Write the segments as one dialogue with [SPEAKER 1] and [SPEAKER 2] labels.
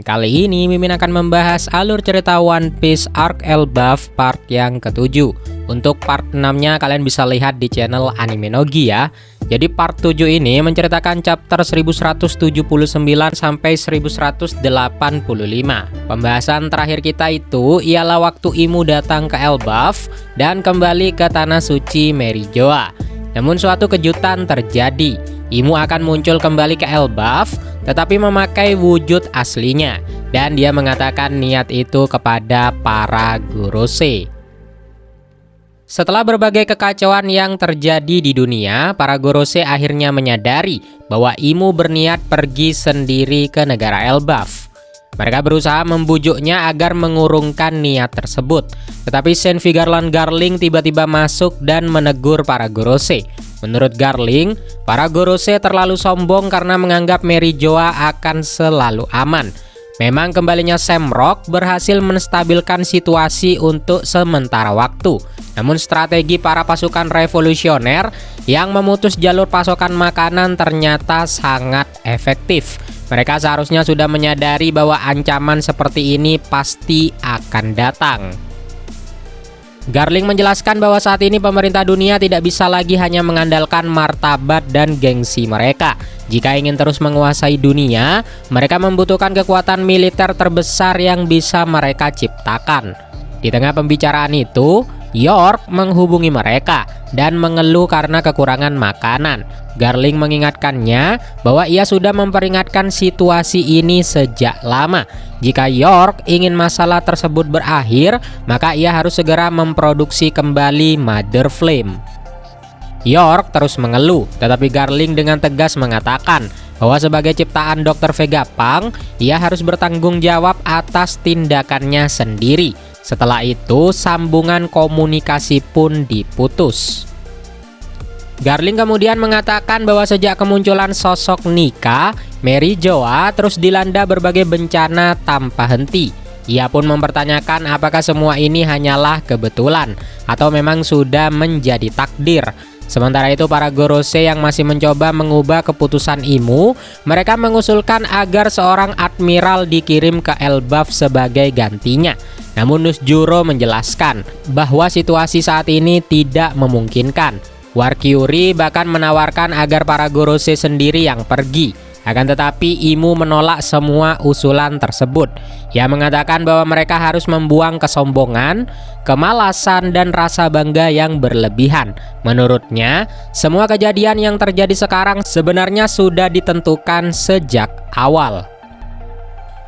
[SPEAKER 1] Kali ini Mimin akan membahas alur cerita One Piece Arc Elbaf part yang ke-7. Untuk part 6-nya kalian bisa lihat di channel Anime Nogi ya. Jadi part 7 ini menceritakan chapter 1179 sampai 1185. Pembahasan terakhir kita itu ialah waktu Imu datang ke Elbaf dan kembali ke tanah suci Merijoa. Namun suatu kejutan terjadi. Imu akan muncul kembali ke Elbaf, tetapi memakai wujud aslinya. Dan dia mengatakan niat itu kepada para Gorosei. Setelah berbagai kekacauan yang terjadi di dunia, para Gorosei akhirnya menyadari bahwa Imu berniat pergi sendiri ke negara Elbaf. Mereka berusaha membujuknya agar mengurungkan niat tersebut. Tetapi Saint Vigarland Garling tiba-tiba masuk dan menegur para Gorosei. Menurut Garling, para Gorosei terlalu sombong karena menganggap Merijoa akan selalu aman. Memang kembalinya Sam Rock berhasil menstabilkan situasi untuk sementara waktu. Namun strategi para pasukan revolusioner yang memutus jalur pasokan makanan ternyata sangat efektif. Mereka seharusnya sudah menyadari bahwa ancaman seperti ini pasti akan datang. Garling menjelaskan bahwa saat ini pemerintah dunia tidak bisa lagi hanya mengandalkan martabat dan gengsi mereka. Jika ingin terus menguasai dunia, mereka membutuhkan kekuatan militer terbesar yang bisa mereka ciptakan. Di tengah pembicaraan itu, York menghubungi mereka dan mengeluh karena kekurangan makanan. Garling mengingatkannya bahwa ia sudah memperingatkan situasi ini sejak lama. Jika York ingin masalah tersebut berakhir, maka ia harus segera memproduksi kembali Mother Flame. York terus mengeluh, tetapi Garling dengan tegas mengatakan bahwa sebagai ciptaan Dr. Vegapunk, ia harus bertanggung jawab atas tindakannya sendiri. Setelah itu, sambungan komunikasi pun diputus. Garling kemudian mengatakan bahwa sejak kemunculan sosok Nika, Merijoa terus dilanda berbagai bencana tanpa henti. Ia pun mempertanyakan apakah semua ini hanyalah kebetulan atau memang sudah menjadi takdir. Sementara itu para Gorosei yang masih mencoba mengubah keputusan Imu, mereka mengusulkan agar seorang admiral dikirim ke Elbaf sebagai gantinya. Namun Nusjuro menjelaskan bahwa situasi saat ini tidak memungkinkan. Warkyuri bahkan menawarkan agar para Gorosei sendiri yang pergi. Akan tetapi Imu menolak semua usulan tersebut. Ia mengatakan bahwa mereka harus membuang kesombongan, kemalasan, dan rasa bangga yang berlebihan. Menurutnya, semua kejadian yang terjadi sekarang sebenarnya sudah ditentukan sejak awal.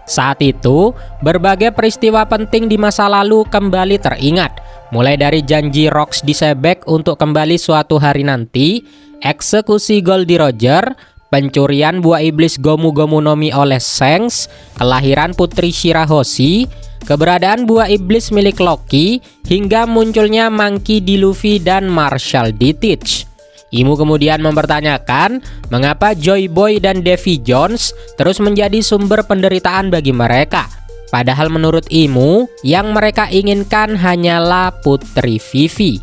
[SPEAKER 1] Saat itu, berbagai peristiwa penting di masa lalu kembali teringat. Mulai dari janji Rocks disebek untuk kembali suatu hari nanti, eksekusi Goldie Roger, pencurian buah iblis Gomu Gomu no Mi oleh Shanks, kelahiran putri Shirahoshi, keberadaan buah iblis milik Loki, hingga munculnya Monkey D. Luffy dan Marshall D. Teach. Imu kemudian mempertanyakan mengapa Joy Boy dan Davy Jones terus menjadi sumber penderitaan bagi mereka. Padahal menurut Imu, yang mereka inginkan hanyalah Putri Vivi.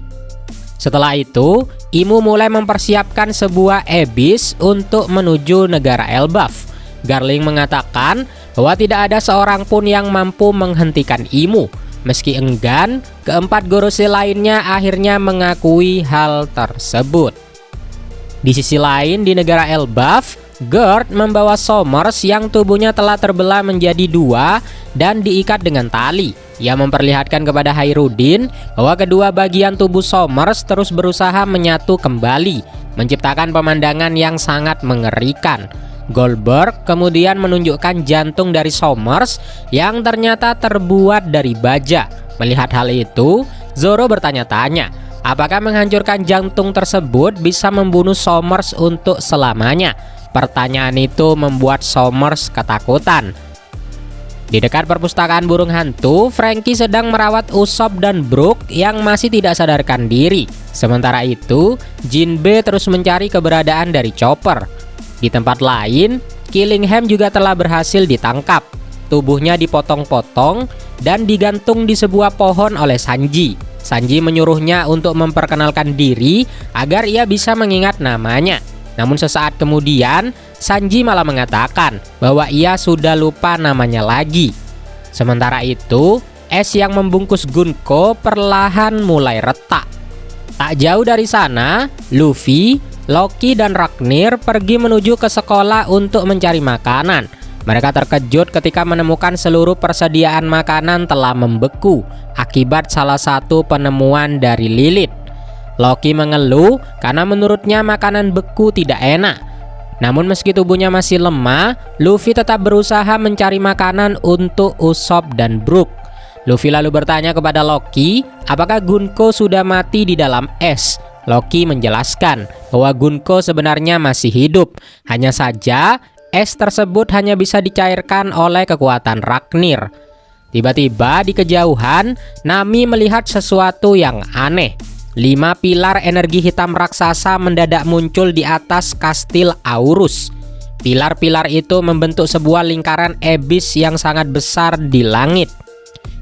[SPEAKER 1] Setelah itu, Imu mulai mempersiapkan sebuah Abyss untuk menuju negara Elbaf. Garling mengatakan bahwa tidak ada seorang pun yang mampu menghentikan Imu. Meski enggan, keempat Gorosei lainnya akhirnya mengakui hal tersebut. Di sisi lain, di negara Elbaf, Gerd membawa Somers yang tubuhnya telah terbelah menjadi dua dan diikat dengan tali. Ia memperlihatkan kepada Hairudin bahwa kedua bagian tubuh Somers terus berusaha menyatu kembali, menciptakan pemandangan yang sangat mengerikan. Goldberg kemudian menunjukkan jantung dari Somers yang ternyata terbuat dari baja. Melihat hal itu, Zoro bertanya-tanya, apakah menghancurkan jantung tersebut bisa membunuh Somers untuk selamanya? Pertanyaan itu membuat Somers ketakutan. Di dekat perpustakaan burung hantu, Franky sedang merawat Usopp dan Brook yang masih tidak sadarkan diri. Sementara itu, Jinbe terus mencari keberadaan dari Chopper. Di tempat lain, Killingham juga telah berhasil ditangkap. Tubuhnya dipotong-potong dan digantung di sebuah pohon oleh Sanji. Sanji menyuruhnya untuk memperkenalkan diri agar ia bisa mengingat namanya. Namun sesaat kemudian, Sanji malah mengatakan bahwa ia sudah lupa namanya lagi. Sementara itu, es yang membungkus Gunko perlahan mulai retak. Tak jauh dari sana, Luffy, Loki, dan Ragnir pergi menuju ke sekolah untuk mencari makanan. Mereka terkejut ketika menemukan seluruh persediaan makanan telah membeku akibat salah satu penemuan dari Lilith. Loki mengeluh karena menurutnya makanan beku tidak enak. Namun meski tubuhnya masih lemah, Luffy tetap berusaha mencari makanan untuk Usopp dan Brook. Luffy lalu bertanya kepada Loki, apakah Gunko sudah mati di dalam es? Loki menjelaskan bahwa Gunko sebenarnya masih hidup. Hanya saja, es tersebut hanya bisa dicairkan oleh kekuatan Ragnir. Tiba-tiba di kejauhan, Nami melihat sesuatu yang aneh. 5 pilar energi hitam raksasa mendadak muncul di atas kastil Aurus. Pilar-pilar itu membentuk sebuah lingkaran ebis yang sangat besar di langit.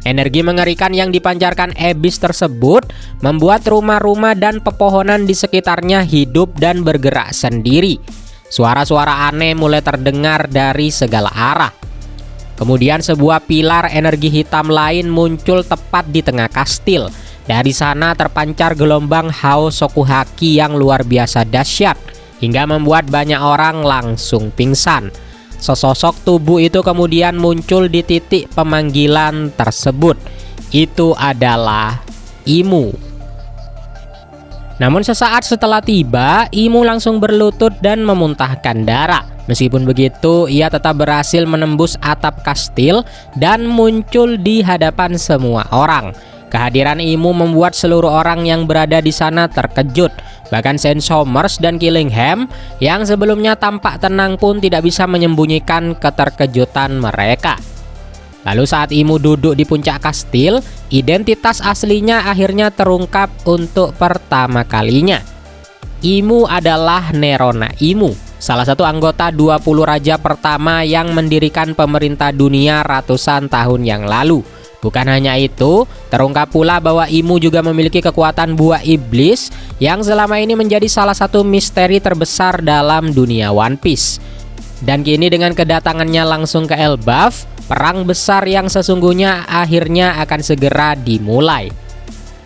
[SPEAKER 1] Energi mengerikan yang dipancarkan ebis tersebut membuat rumah-rumah dan pepohonan di sekitarnya hidup dan bergerak sendiri. Suara-suara aneh mulai terdengar dari segala arah. Kemudian sebuah pilar energi hitam lain muncul tepat di tengah kastil. Dari sana terpancar gelombang Hao Shokuhaki yang luar biasa dahsyat hingga membuat banyak orang langsung pingsan. Sesosok tubuh itu kemudian muncul di titik pemanggilan tersebut. Itu adalah Imu. Namun sesaat setelah tiba, Imu langsung berlutut dan memuntahkan darah. Meskipun begitu, ia tetap berhasil menembus atap kastil dan muncul di hadapan semua orang. Kehadiran Imu membuat seluruh orang yang berada di sana terkejut. Bahkan Sensomers dan Killingham yang sebelumnya tampak tenang pun tidak bisa menyembunyikan keterkejutan mereka. Lalu saat Imu duduk di puncak kastil, identitas aslinya akhirnya terungkap untuk pertama kalinya. Imu adalah Nerona Imu, salah satu anggota 20 raja pertama yang mendirikan pemerintah dunia ratusan tahun yang lalu. Bukan hanya itu, terungkap pula bahwa Imu juga memiliki kekuatan buah iblis yang selama ini menjadi salah satu misteri terbesar dalam dunia One Piece. Dan kini dengan kedatangannya langsung ke Elbaf, perang besar yang sesungguhnya akhirnya akan segera dimulai.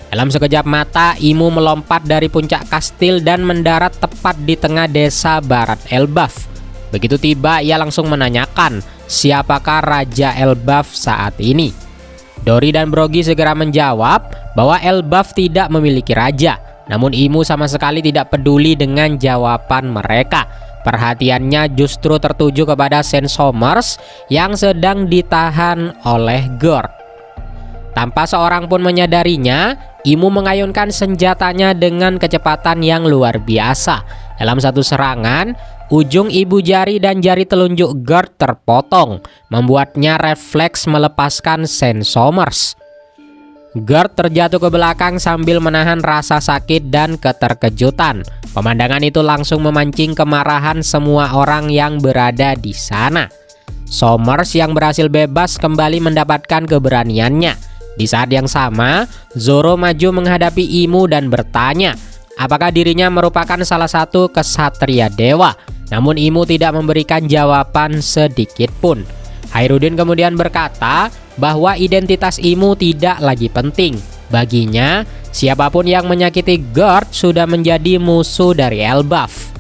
[SPEAKER 1] Dalam sekejap mata, Imu melompat dari puncak kastil dan mendarat tepat di tengah desa barat Elbaf. Begitu tiba, ia langsung menanyakan, siapakah Raja Elbaf saat ini? Dory dan Brogy segera menjawab bahwa Elbaf tidak memiliki raja. Namun Imu sama sekali tidak peduli dengan jawaban mereka. Perhatiannya justru tertuju kepada Sensomers yang sedang ditahan oleh Gord. Tanpa seorang pun menyadarinya, Imu mengayunkan senjatanya dengan kecepatan yang luar biasa. Dalam satu serangan, ujung ibu jari dan jari telunjuk Gord terpotong, membuatnya refleks melepaskan Sensomers. Gord terjatuh ke belakang sambil menahan rasa sakit dan keterkejutan. Pemandangan itu langsung memancing kemarahan semua orang yang berada di sana. Somers yang berhasil bebas kembali mendapatkan keberaniannya. Di saat yang sama, Zoro maju menghadapi Imu dan bertanya, apakah dirinya merupakan salah satu kesatria dewa. Namun Imu tidak memberikan jawaban sedikit pun. Hairudin kemudian berkata bahwa identitas Imu tidak lagi penting. Baginya, siapapun yang menyakiti Gord sudah menjadi musuh dari Elbaf.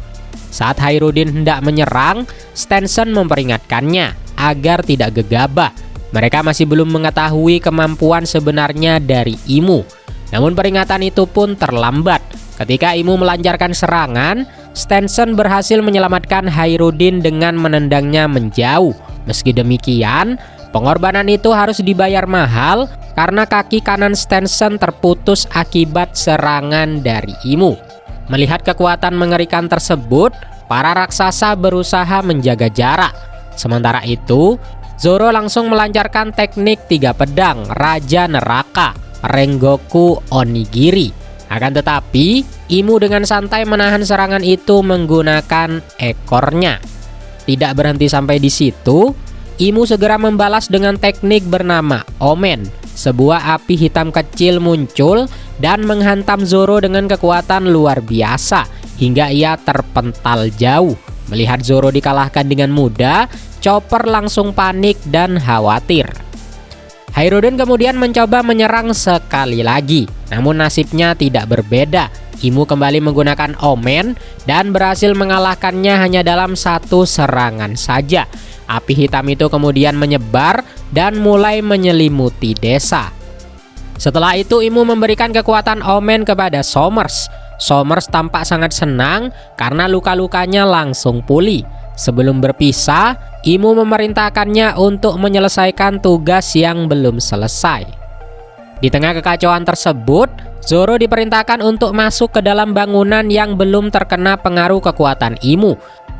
[SPEAKER 1] Saat Hairudin hendak menyerang, Stenson memperingatkannya agar tidak gegabah. Mereka masih belum mengetahui kemampuan sebenarnya dari Imu. Namun peringatan itu pun terlambat. Ketika Imu melancarkan serangan, Stenson berhasil menyelamatkan Hairudin dengan menendangnya menjauh. Meski demikian, pengorbanan itu harus dibayar mahal karena kaki kanan Stenson terputus akibat serangan dari Imu. Melihat kekuatan mengerikan tersebut, para raksasa berusaha menjaga jarak. Sementara itu, Zoro langsung melancarkan teknik 3 pedang Raja Neraka, Rengoku Onigiri. Akan tetapi, Imu dengan santai menahan serangan itu menggunakan ekornya. Tidak berhenti sampai di situ, Imu segera membalas dengan teknik bernama Omen. Sebuah api hitam kecil muncul dan menghantam Zoro dengan kekuatan luar biasa hingga ia terpental jauh. Melihat Zoro dikalahkan dengan mudah, Chopper langsung panik dan khawatir. Hirudean kemudian mencoba menyerang sekali lagi, namun nasibnya tidak berbeda. Imu kembali menggunakan Omen dan berhasil mengalahkannya hanya dalam satu serangan saja. Api hitam itu kemudian menyebar dan mulai menyelimuti desa. Setelah itu Imu memberikan kekuatan Omen kepada Somers. Somers tampak sangat senang karena luka-lukanya langsung pulih. Sebelum berpisah, Imu memerintahkannya untuk menyelesaikan tugas yang belum selesai. Di tengah kekacauan tersebut, Zoro diperintahkan untuk masuk ke dalam bangunan yang belum terkena pengaruh kekuatan Imu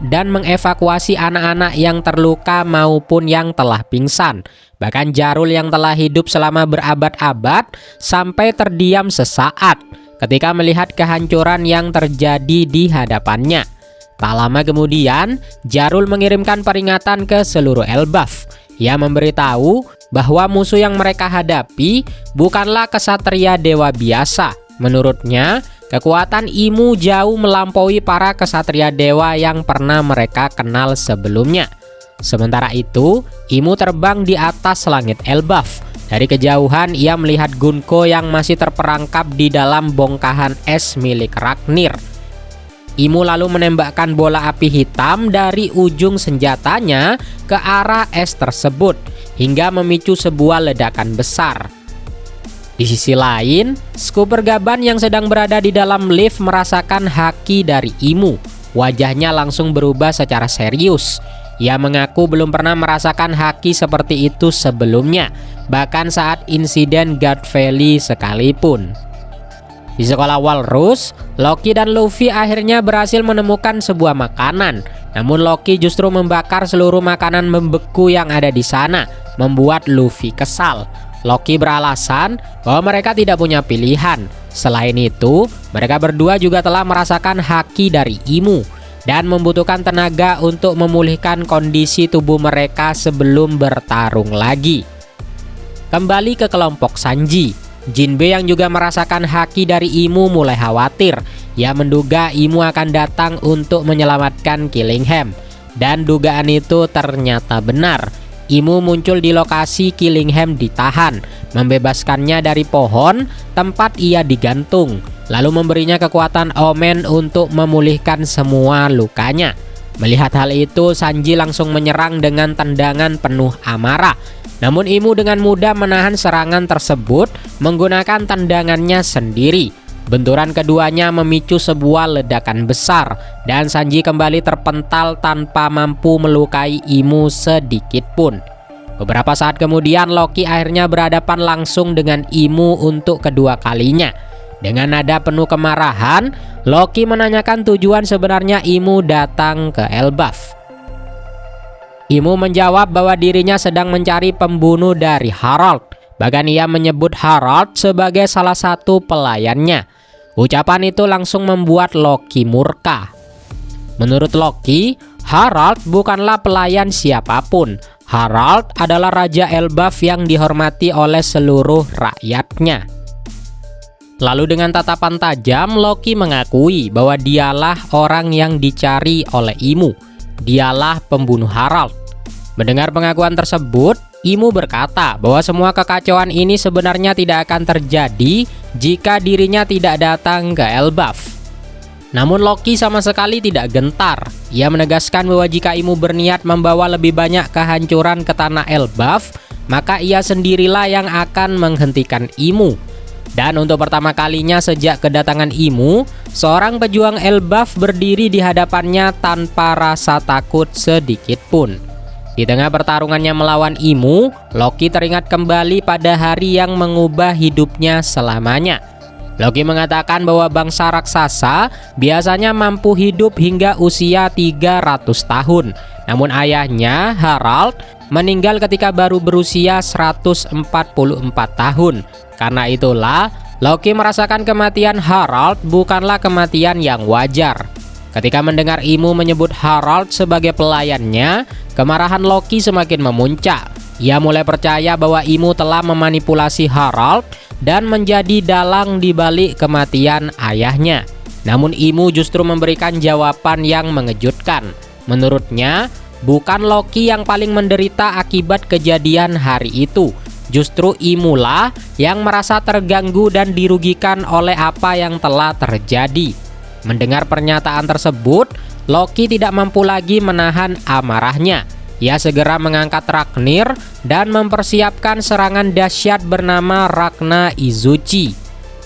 [SPEAKER 1] dan mengevakuasi anak-anak yang terluka maupun yang telah pingsan. Bahkan Jarul yang telah hidup selama berabad-abad sampai terdiam sesaat ketika melihat kehancuran yang terjadi di hadapannya. Tak lama kemudian, Jarul mengirimkan peringatan ke seluruh Elbaf. Ia memberitahu bahwa musuh yang mereka hadapi bukanlah kesatria dewa biasa. Menurutnya, kekuatan Imu jauh melampaui para kesatria dewa yang pernah mereka kenal sebelumnya. Sementara itu, Imu terbang di atas langit Elbaf. Dari kejauhan ia melihat Gunko yang masih terperangkap di dalam bongkahan es milik Ragnir. Imu lalu menembakkan bola api hitam dari ujung senjatanya ke arah es tersebut hingga memicu sebuah ledakan besar. Di sisi lain, Scooper Gaban yang sedang berada di dalam lift merasakan haki dari Imu. Wajahnya langsung berubah secara serius. Ia mengaku belum pernah merasakan haki seperti itu sebelumnya, bahkan saat insiden God Valley sekalipun. Di sekolah Walrus, Loki dan Luffy akhirnya berhasil menemukan sebuah makanan. Namun Loki justru membakar seluruh makanan membeku yang ada di sana, membuat Luffy kesal. Loki beralasan bahwa mereka tidak punya pilihan. Selain itu, mereka berdua juga telah merasakan haki dari Imu dan membutuhkan tenaga untuk memulihkan kondisi tubuh mereka sebelum bertarung lagi. Kembali ke kelompok Sanji, Jinbe yang juga merasakan haki dari Imu mulai khawatir. Ia menduga Imu akan datang untuk menyelamatkan Killingham, dan dugaan itu ternyata benar. Imu muncul di lokasi Killingham ditahan, membebaskannya dari pohon tempat ia digantung, lalu memberinya kekuatan Omen untuk memulihkan semua lukanya. Melihat hal itu, Sanji langsung menyerang dengan tendangan penuh amarah. Namun Imu dengan mudah menahan serangan tersebut menggunakan tendangannya sendiri. Benturan keduanya memicu sebuah ledakan besar dan Sanji kembali terpental tanpa mampu melukai Imu sedikit pun. Beberapa saat kemudian Loki akhirnya berhadapan langsung dengan Imu untuk kedua kalinya. Dengan nada penuh kemarahan, Loki menanyakan tujuan sebenarnya Imu datang ke Elbaf. Imu menjawab bahwa dirinya sedang mencari pembunuh dari Harald. Bahkan ia menyebut Harald sebagai salah satu pelayannya. Ucapan itu langsung membuat Loki murka. Menurut Loki, Harald bukanlah pelayan siapapun. Harald adalah Raja Elbaf yang dihormati oleh seluruh rakyatnya. Lalu dengan tatapan tajam, Loki mengakui bahwa dialah orang yang dicari oleh Imu. Dialah pembunuh Harald. Mendengar pengakuan tersebut, Imu berkata bahwa semua kekacauan ini sebenarnya tidak akan terjadi jika dirinya tidak datang ke Elbaf. Namun Loki sama sekali tidak gentar. Ia menegaskan bahwa jika Imu berniat membawa lebih banyak kehancuran ke tanah Elbaf, maka ia sendirilah yang akan menghentikan Imu. Dan untuk pertama kalinya sejak kedatangan Imu, seorang pejuang Elbaf berdiri di hadapannya tanpa rasa takut sedikit pun. Di tengah pertarungannya melawan Imu, Loki teringat kembali pada hari yang mengubah hidupnya selamanya. Loki mengatakan bahwa bangsa raksasa biasanya mampu hidup hingga usia 300 tahun. Namun ayahnya, Harald, meninggal ketika baru berusia 144 tahun. Karena itulah, Loki merasakan kematian Harald bukanlah kematian yang wajar. Ketika mendengar Imu menyebut Harald sebagai pelayannya, kemarahan Loki semakin memuncak. Ia mulai percaya bahwa Imu telah memanipulasi Harald dan menjadi dalang di balik kematian ayahnya. Namun Imu justru memberikan jawaban yang mengejutkan. Menurutnya, bukan Loki yang paling menderita akibat kejadian hari itu. Justru Imulah yang merasa terganggu dan dirugikan oleh apa yang telah terjadi. Mendengar pernyataan tersebut, Loki tidak mampu lagi menahan amarahnya. Ia segera mengangkat Ragnir dan mempersiapkan serangan dahsyat bernama Ragna Izuchi.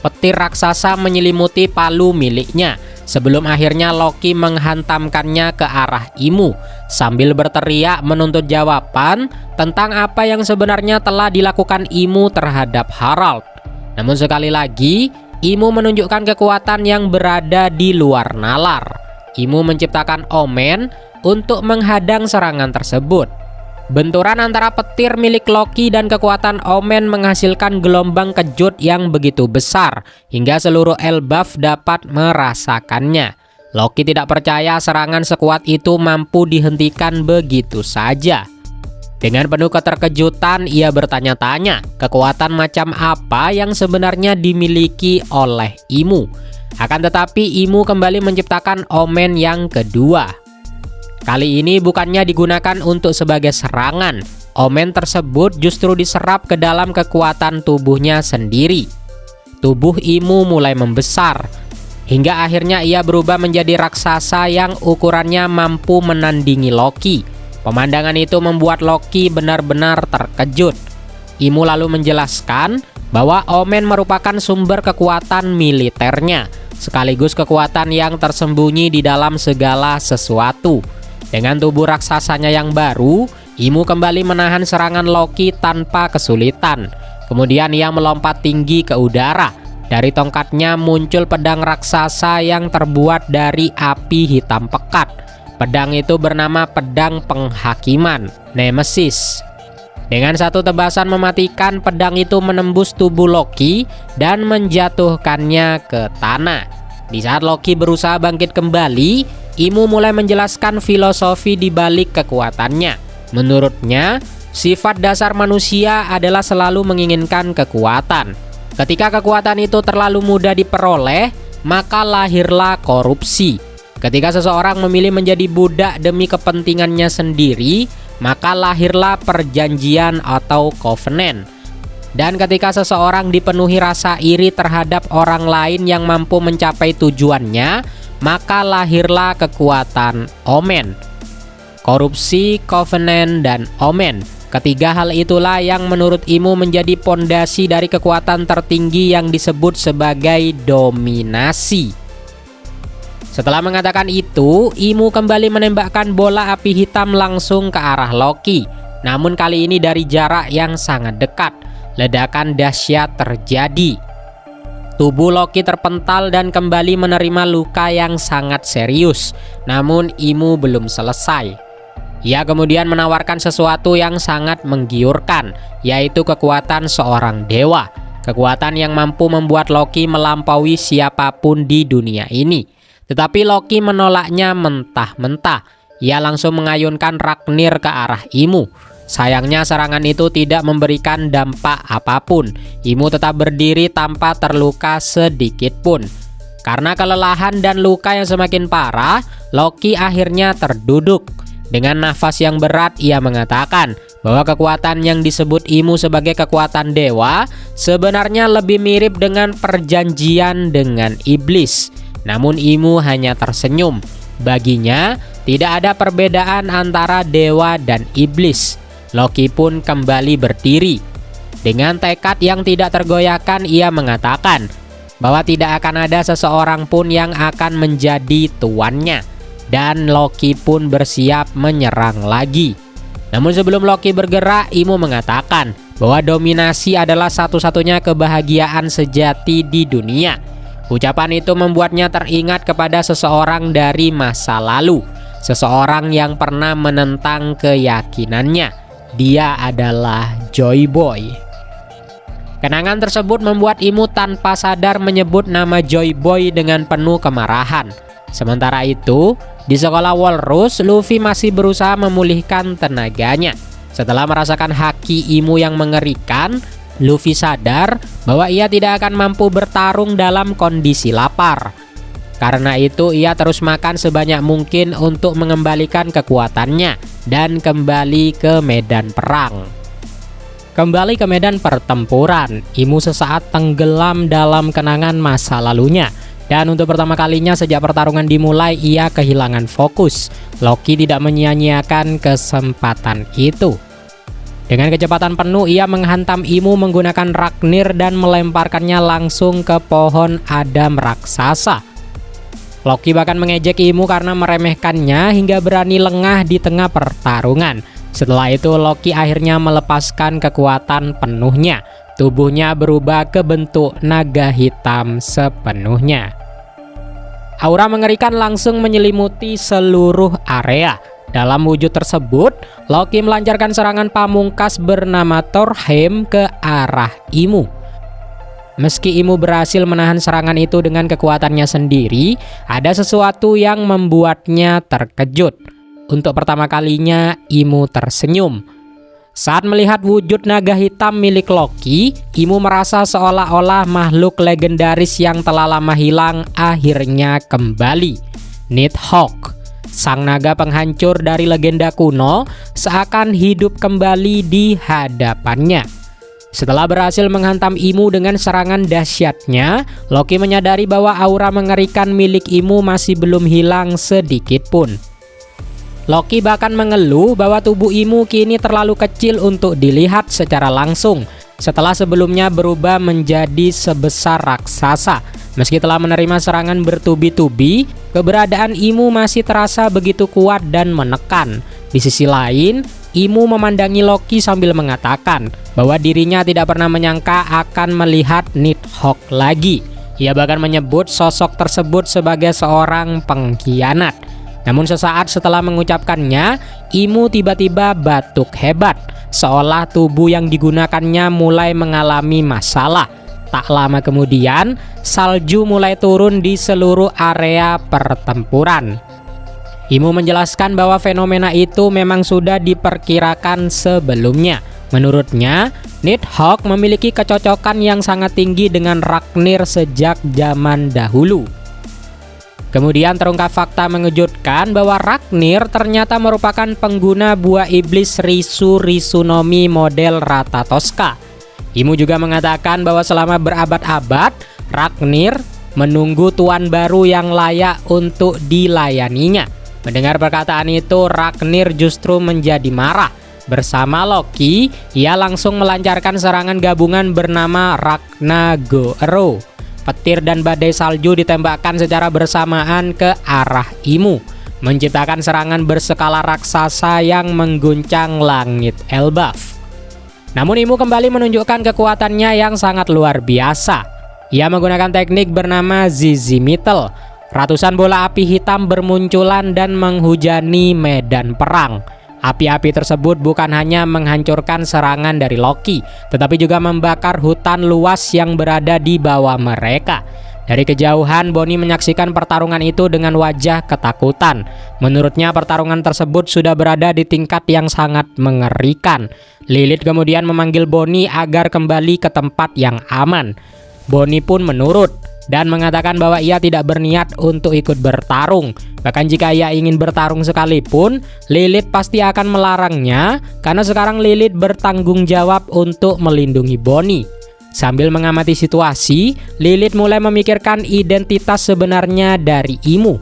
[SPEAKER 1] Petir raksasa menyelimuti palu miliknya sebelum akhirnya Loki menghantamkannya ke arah Imu sambil berteriak menuntut jawaban tentang apa yang sebenarnya telah dilakukan Imu terhadap Harald. Namun sekali lagi, Imu menunjukkan kekuatan yang berada di luar nalar. Imu menciptakan omen untuk menghadang serangan tersebut. Benturan antara petir milik Loki dan kekuatan omen menghasilkan gelombang kejut yang begitu besar hingga seluruh Elbaf dapat merasakannya. Loki tidak percaya serangan sekuat itu mampu dihentikan begitu saja. Dengan penuh keterkejutan, ia bertanya-tanya kekuatan macam apa yang sebenarnya dimiliki oleh Imu. Akan tetapi Imu kembali menciptakan omen yang kedua. Kali ini bukannya digunakan untuk sebagai serangan. Omen tersebut justru diserap ke dalam kekuatan tubuhnya sendiri. Tubuh Imu mulai membesar, hingga akhirnya ia berubah menjadi raksasa yang ukurannya mampu menandingi Loki. Pemandangan itu membuat Loki benar-benar terkejut. Imu lalu menjelaskan bahwa omen merupakan sumber kekuatan militernya, sekaligus kekuatan yang tersembunyi di dalam segala sesuatu. Dengan tubuh raksasanya yang baru, Imu kembali menahan serangan Loki tanpa kesulitan. Kemudian ia melompat tinggi ke udara. Dari tongkatnya muncul pedang raksasa yang terbuat dari api hitam pekat. Pedang itu bernama Pedang Penghakiman, Nemesis. Dengan satu tebasan mematikan, pedang itu menembus tubuh Loki dan menjatuhkannya ke tanah. Di saat Loki berusaha bangkit kembali, Imu mulai menjelaskan filosofi di balik kekuatannya. Menurutnya, sifat dasar manusia adalah selalu menginginkan kekuatan. Ketika kekuatan itu terlalu mudah diperoleh, maka lahirlah korupsi. Ketika seseorang memilih menjadi budak demi kepentingannya sendiri, maka lahirlah perjanjian atau covenant. Dan ketika seseorang dipenuhi rasa iri terhadap orang lain yang mampu mencapai tujuannya, maka lahirlah kekuatan omen. Korupsi, covenant, dan omen. Ketiga hal itulah yang menurut Imu menjadi pondasi dari kekuatan tertinggi yang disebut sebagai dominasi. Setelah mengatakan itu, Imu kembali menembakkan bola api hitam langsung ke arah Loki. Namun kali ini dari jarak yang sangat dekat. Ledakan dahsyat terjadi. Tubuh Loki terpental dan kembali menerima luka yang sangat serius. Namun Imu belum selesai. Ia kemudian menawarkan sesuatu yang sangat menggiurkan, yaitu kekuatan seorang dewa. Kekuatan yang mampu membuat Loki melampaui siapapun di dunia ini. Tetapi Loki menolaknya mentah-mentah. Ia langsung mengayunkan Ragnir ke arah Imu. Sayangnya serangan itu tidak memberikan dampak apapun. Imu tetap berdiri tanpa terluka sedikit pun. Karena kelelahan dan luka yang semakin parah, Loki akhirnya terduduk. Dengan nafas yang berat, ia mengatakan bahwa kekuatan yang disebut Imu sebagai kekuatan dewa sebenarnya lebih mirip dengan perjanjian dengan iblis. Namun Imu hanya tersenyum. Baginya, tidak ada perbedaan antara dewa dan iblis. Loki pun kembali berdiri. Dengan tekad yang tidak tergoyahkan, ia mengatakan bahwa tidak akan ada seseorang pun yang akan menjadi tuannya. Dan Loki pun bersiap menyerang lagi. Namun sebelum Loki bergerak, Imu mengatakan bahwa dominasi adalah satu-satunya kebahagiaan sejati di dunia. Ucapan itu membuatnya teringat kepada seseorang dari masa lalu. Seseorang yang pernah menentang keyakinannya. Dia adalah Joy Boy. Kenangan tersebut membuat Imu tanpa sadar menyebut nama Joy Boy dengan penuh kemarahan. Sementara itu, di sekolah Walrus, Luffy masih berusaha memulihkan tenaganya. Setelah merasakan haki Imu yang mengerikan, Luffy sadar bahwa ia tidak akan mampu bertarung dalam kondisi lapar. Karena itu ia terus makan sebanyak mungkin untuk mengembalikan kekuatannya dan kembali ke medan perang. Kembali ke medan pertempuran, Imu sesaat tenggelam dalam kenangan masa lalunya. Dan untuk pertama kalinya sejak pertarungan dimulai, ia kehilangan fokus. Loki tidak menyia-nyiakan kesempatan itu. Dengan kecepatan penuh, ia menghantam Imu menggunakan Raknir dan melemparkannya langsung ke pohon Adam raksasa. Loki bahkan mengejek Imu karena meremehkannya hingga berani lengah di tengah pertarungan. Setelah itu, Loki akhirnya melepaskan kekuatan penuhnya. Tubuhnya berubah ke bentuk naga hitam sepenuhnya. Aura mengerikan langsung menyelimuti seluruh area. Dalam wujud tersebut, Loki melancarkan serangan pamungkas bernama Thorheim ke arah Imu. Meski Imu berhasil menahan serangan itu dengan kekuatannya sendiri, ada sesuatu yang membuatnya terkejut. Untuk pertama kalinya, Imu tersenyum. Saat melihat wujud naga hitam milik Loki, Imu merasa seolah-olah makhluk legendaris yang telah lama hilang akhirnya kembali. Nighthawk, sang naga penghancur dari legenda kuno, seakan hidup kembali di hadapannya. Setelah berhasil menghantam Imu dengan serangan dahsyatnya, Loki menyadari bahwa aura mengerikan milik Imu masih belum hilang sedikit pun. Loki bahkan mengeluh bahwa tubuh Imu kini terlalu kecil untuk dilihat secara langsung setelah sebelumnya berubah menjadi sebesar raksasa. Meski telah menerima serangan bertubi-tubi, keberadaan Imu masih terasa begitu kuat dan menekan. Di sisi lain, Imu memandangi Loki sambil mengatakan bahwa dirinya tidak pernah menyangka akan melihat Nighthawk lagi. Ia bahkan menyebut sosok tersebut sebagai seorang pengkhianat. Namun sesaat setelah mengucapkannya, Imu tiba-tiba batuk hebat, seolah tubuh yang digunakannya mulai mengalami masalah. Tak lama kemudian, salju mulai turun di seluruh area pertempuran. Imu menjelaskan bahwa fenomena itu memang sudah diperkirakan sebelumnya. Menurutnya, Nighthawk memiliki kecocokan yang sangat tinggi dengan Raknir sejak zaman dahulu. Kemudian terungkap fakta mengejutkan bahwa Raknir ternyata merupakan pengguna buah iblis Risu Risunomi model Ratatoska. Imu juga mengatakan bahwa selama berabad-abad, Raknir menunggu tuan baru yang layak untuk dilayaninya. Mendengar perkataan itu, Raknir justru menjadi marah. Bersama Loki, ia langsung melancarkan serangan gabungan bernama Ragnagoro. Petir dan badai salju ditembakkan secara bersamaan ke arah Imu, menciptakan serangan berskala raksasa yang mengguncang langit Elbaf. Namun Imu kembali menunjukkan kekuatannya yang sangat luar biasa. Ia menggunakan teknik bernama Zizimitl. Ratusan bola api hitam bermunculan dan menghujani medan perang. Api-api tersebut bukan hanya menghancurkan serangan dari Loki, tetapi juga membakar hutan luas yang berada di bawah mereka. Dari kejauhan, Bonnie menyaksikan pertarungan itu dengan wajah ketakutan. Menurutnya pertarungan tersebut sudah berada di tingkat yang sangat mengerikan. Lilith kemudian memanggil Bonnie agar kembali ke tempat yang aman. Bonnie pun menurut dan mengatakan bahwa ia tidak berniat untuk ikut bertarung. Bahkan jika ia ingin bertarung sekalipun, Lilith pasti akan melarangnya karena sekarang Lilith bertanggung jawab untuk melindungi Bonnie. Sambil mengamati situasi, Lilith mulai memikirkan identitas sebenarnya dari Imu.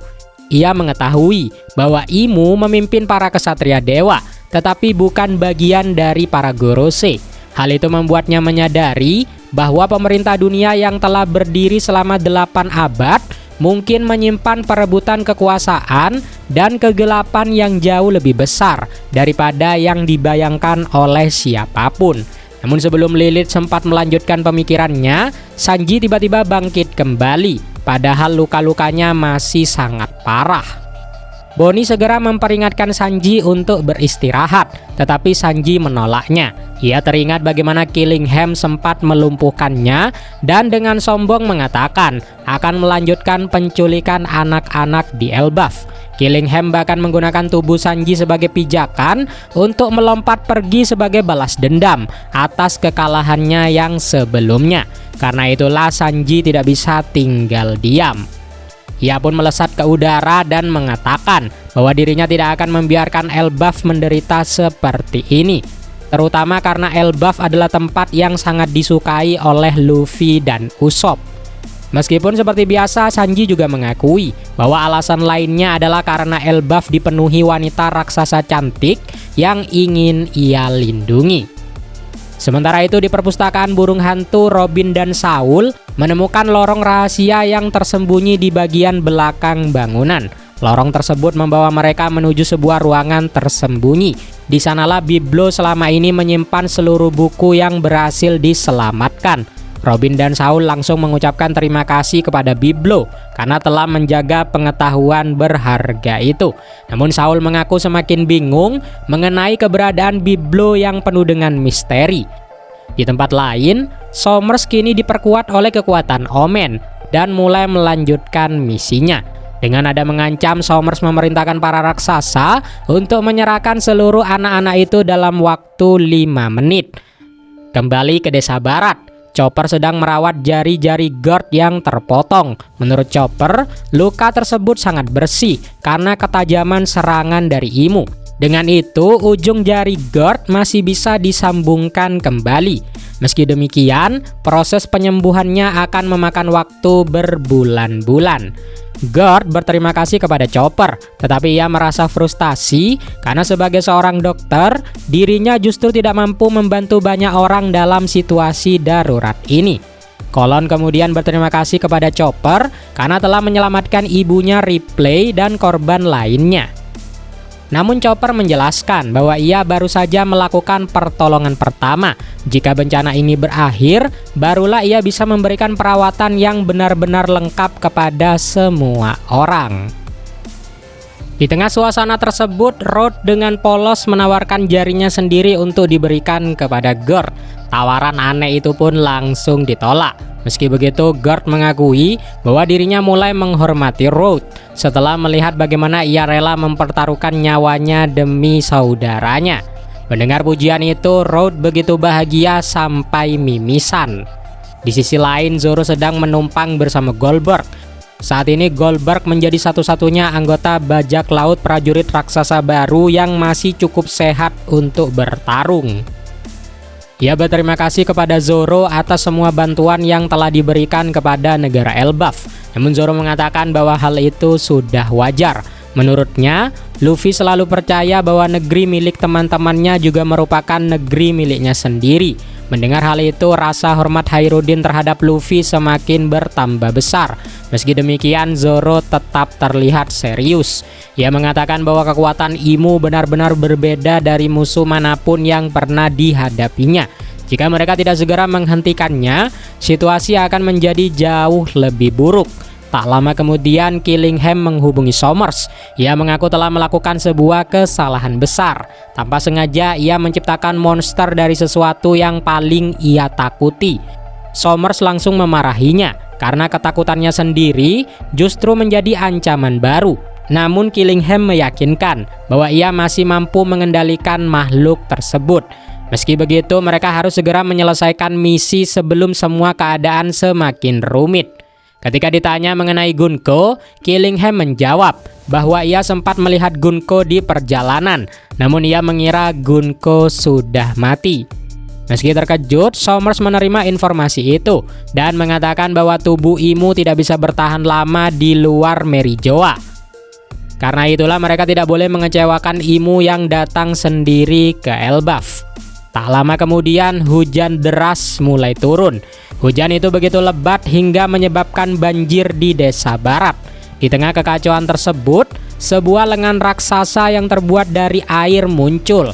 [SPEAKER 1] Ia mengetahui bahwa Imu memimpin para kesatria dewa, tetapi bukan bagian dari para Gorose. Hal itu membuatnya menyadari bahwa pemerintah dunia yang telah berdiri selama 8 abad mungkin menyimpan perebutan kekuasaan dan kegelapan yang jauh lebih besar daripada yang dibayangkan oleh siapapun. Namun sebelum Lilith sempat melanjutkan pemikirannya, Sanji tiba-tiba bangkit kembali, padahal luka-lukanya masih sangat parah. Bonnie segera memperingatkan Sanji untuk beristirahat, tetapi Sanji menolaknya. Ia teringat bagaimana Killingham sempat melumpuhkannya dan dengan sombong mengatakan akan melanjutkan penculikan anak-anak di Elbaf. Killingham bahkan menggunakan tubuh Sanji sebagai pijakan untuk melompat pergi sebagai balas dendam atas kekalahannya yang sebelumnya. Karena itulah Sanji tidak bisa tinggal diam. Ia pun melesat ke udara dan mengatakan bahwa dirinya tidak akan membiarkan Elbaf menderita seperti ini. Terutama karena Elbaf adalah tempat yang sangat disukai oleh Luffy dan Usopp. Meskipun seperti biasa, Sanji juga mengakui bahwa alasan lainnya adalah karena Elbaf dipenuhi wanita raksasa cantik yang ingin ia lindungi. Sementara itu di perpustakaan burung hantu, Robin dan Saul menemukan lorong rahasia yang tersembunyi di bagian belakang bangunan. Lorong tersebut membawa mereka menuju sebuah ruangan tersembunyi. Di sanalah Biblo selama ini menyimpan seluruh buku yang berhasil diselamatkan. Robin dan Saul langsung mengucapkan terima kasih kepada Biblo karena telah menjaga pengetahuan berharga itu. Namun Saul mengaku semakin bingung mengenai keberadaan Biblo yang penuh dengan misteri. Di tempat lain, Somers kini diperkuat oleh kekuatan Omen dan mulai melanjutkan misinya. Dengan nada mengancam, Somers memerintahkan para raksasa untuk menyerahkan seluruh anak-anak itu dalam waktu 5 menit. Kembali ke desa barat, Chopper sedang merawat jari-jari Gord yang terpotong. Menurut Chopper, luka tersebut sangat bersih karena ketajaman serangan dari Imu. Dengan itu, ujung jari Gord masih bisa disambungkan kembali. Meski demikian, proses penyembuhannya akan memakan waktu berbulan-bulan. Gord berterima kasih kepada Chopper, tetapi ia merasa frustasi karena sebagai seorang dokter, dirinya justru tidak mampu membantu banyak orang dalam situasi darurat ini. Kolon kemudian berterima kasih kepada Chopper karena telah menyelamatkan ibunya Ripley dan korban lainnya. Namun Chopper menjelaskan bahwa ia baru saja melakukan pertolongan pertama. Jika bencana ini berakhir, barulah ia bisa memberikan perawatan yang benar-benar lengkap kepada semua orang. Di tengah suasana tersebut, Road dengan polos menawarkan jarinya sendiri untuk diberikan kepada Gord. Tawaran aneh itu pun langsung ditolak. Meski begitu, Gord mengakui bahwa dirinya mulai menghormati Road setelah melihat bagaimana ia rela mempertaruhkan nyawanya demi saudaranya. Mendengar pujian itu, Road begitu bahagia sampai mimisan. Di sisi lain, Zoro sedang menumpang bersama Goldberg. Saat ini Goldberg menjadi satu-satunya anggota bajak laut prajurit raksasa baru yang masih cukup sehat untuk bertarung. Ia berterima kasih kepada Zoro atas semua bantuan yang telah diberikan kepada negara Elbaf. Namun Zoro mengatakan bahwa hal itu sudah wajar. Menurutnya, Luffy selalu percaya bahwa negeri milik teman-temannya juga merupakan negeri miliknya sendiri. Mendengar hal itu, rasa hormat Hairudin terhadap Luffy semakin bertambah besar. Meski demikian, Zoro tetap terlihat serius. Ia mengatakan bahwa kekuatan Imu benar-benar berbeda dari musuh manapun yang pernah dihadapinya. Jika mereka tidak segera menghentikannya, situasi akan menjadi jauh lebih buruk. Tak lama kemudian, Killingham menghubungi Somers. Ia mengaku telah melakukan sebuah kesalahan besar. Tanpa sengaja, ia menciptakan monster dari sesuatu yang paling ia takuti. Somers langsung memarahinya karena ketakutannya sendiri justru menjadi ancaman baru. Namun Killingham meyakinkan bahwa ia masih mampu mengendalikan makhluk tersebut. Meski begitu, mereka harus segera menyelesaikan misi sebelum semua keadaan semakin rumit. Ketika ditanya mengenai Gunko, Killingham menjawab bahwa ia sempat melihat Gunko di perjalanan, namun ia mengira Gunko sudah mati. Meski terkejut, Somers menerima informasi itu dan mengatakan bahwa tubuh Imu tidak bisa bertahan lama di luar Merijoa. Karena itulah mereka tidak boleh mengecewakan Imu yang datang sendiri ke Elbaf. Tak lama kemudian, hujan deras mulai turun. Hujan itu begitu lebat hingga menyebabkan banjir di desa barat. Di tengah kekacauan tersebut, sebuah lengan raksasa yang terbuat dari air muncul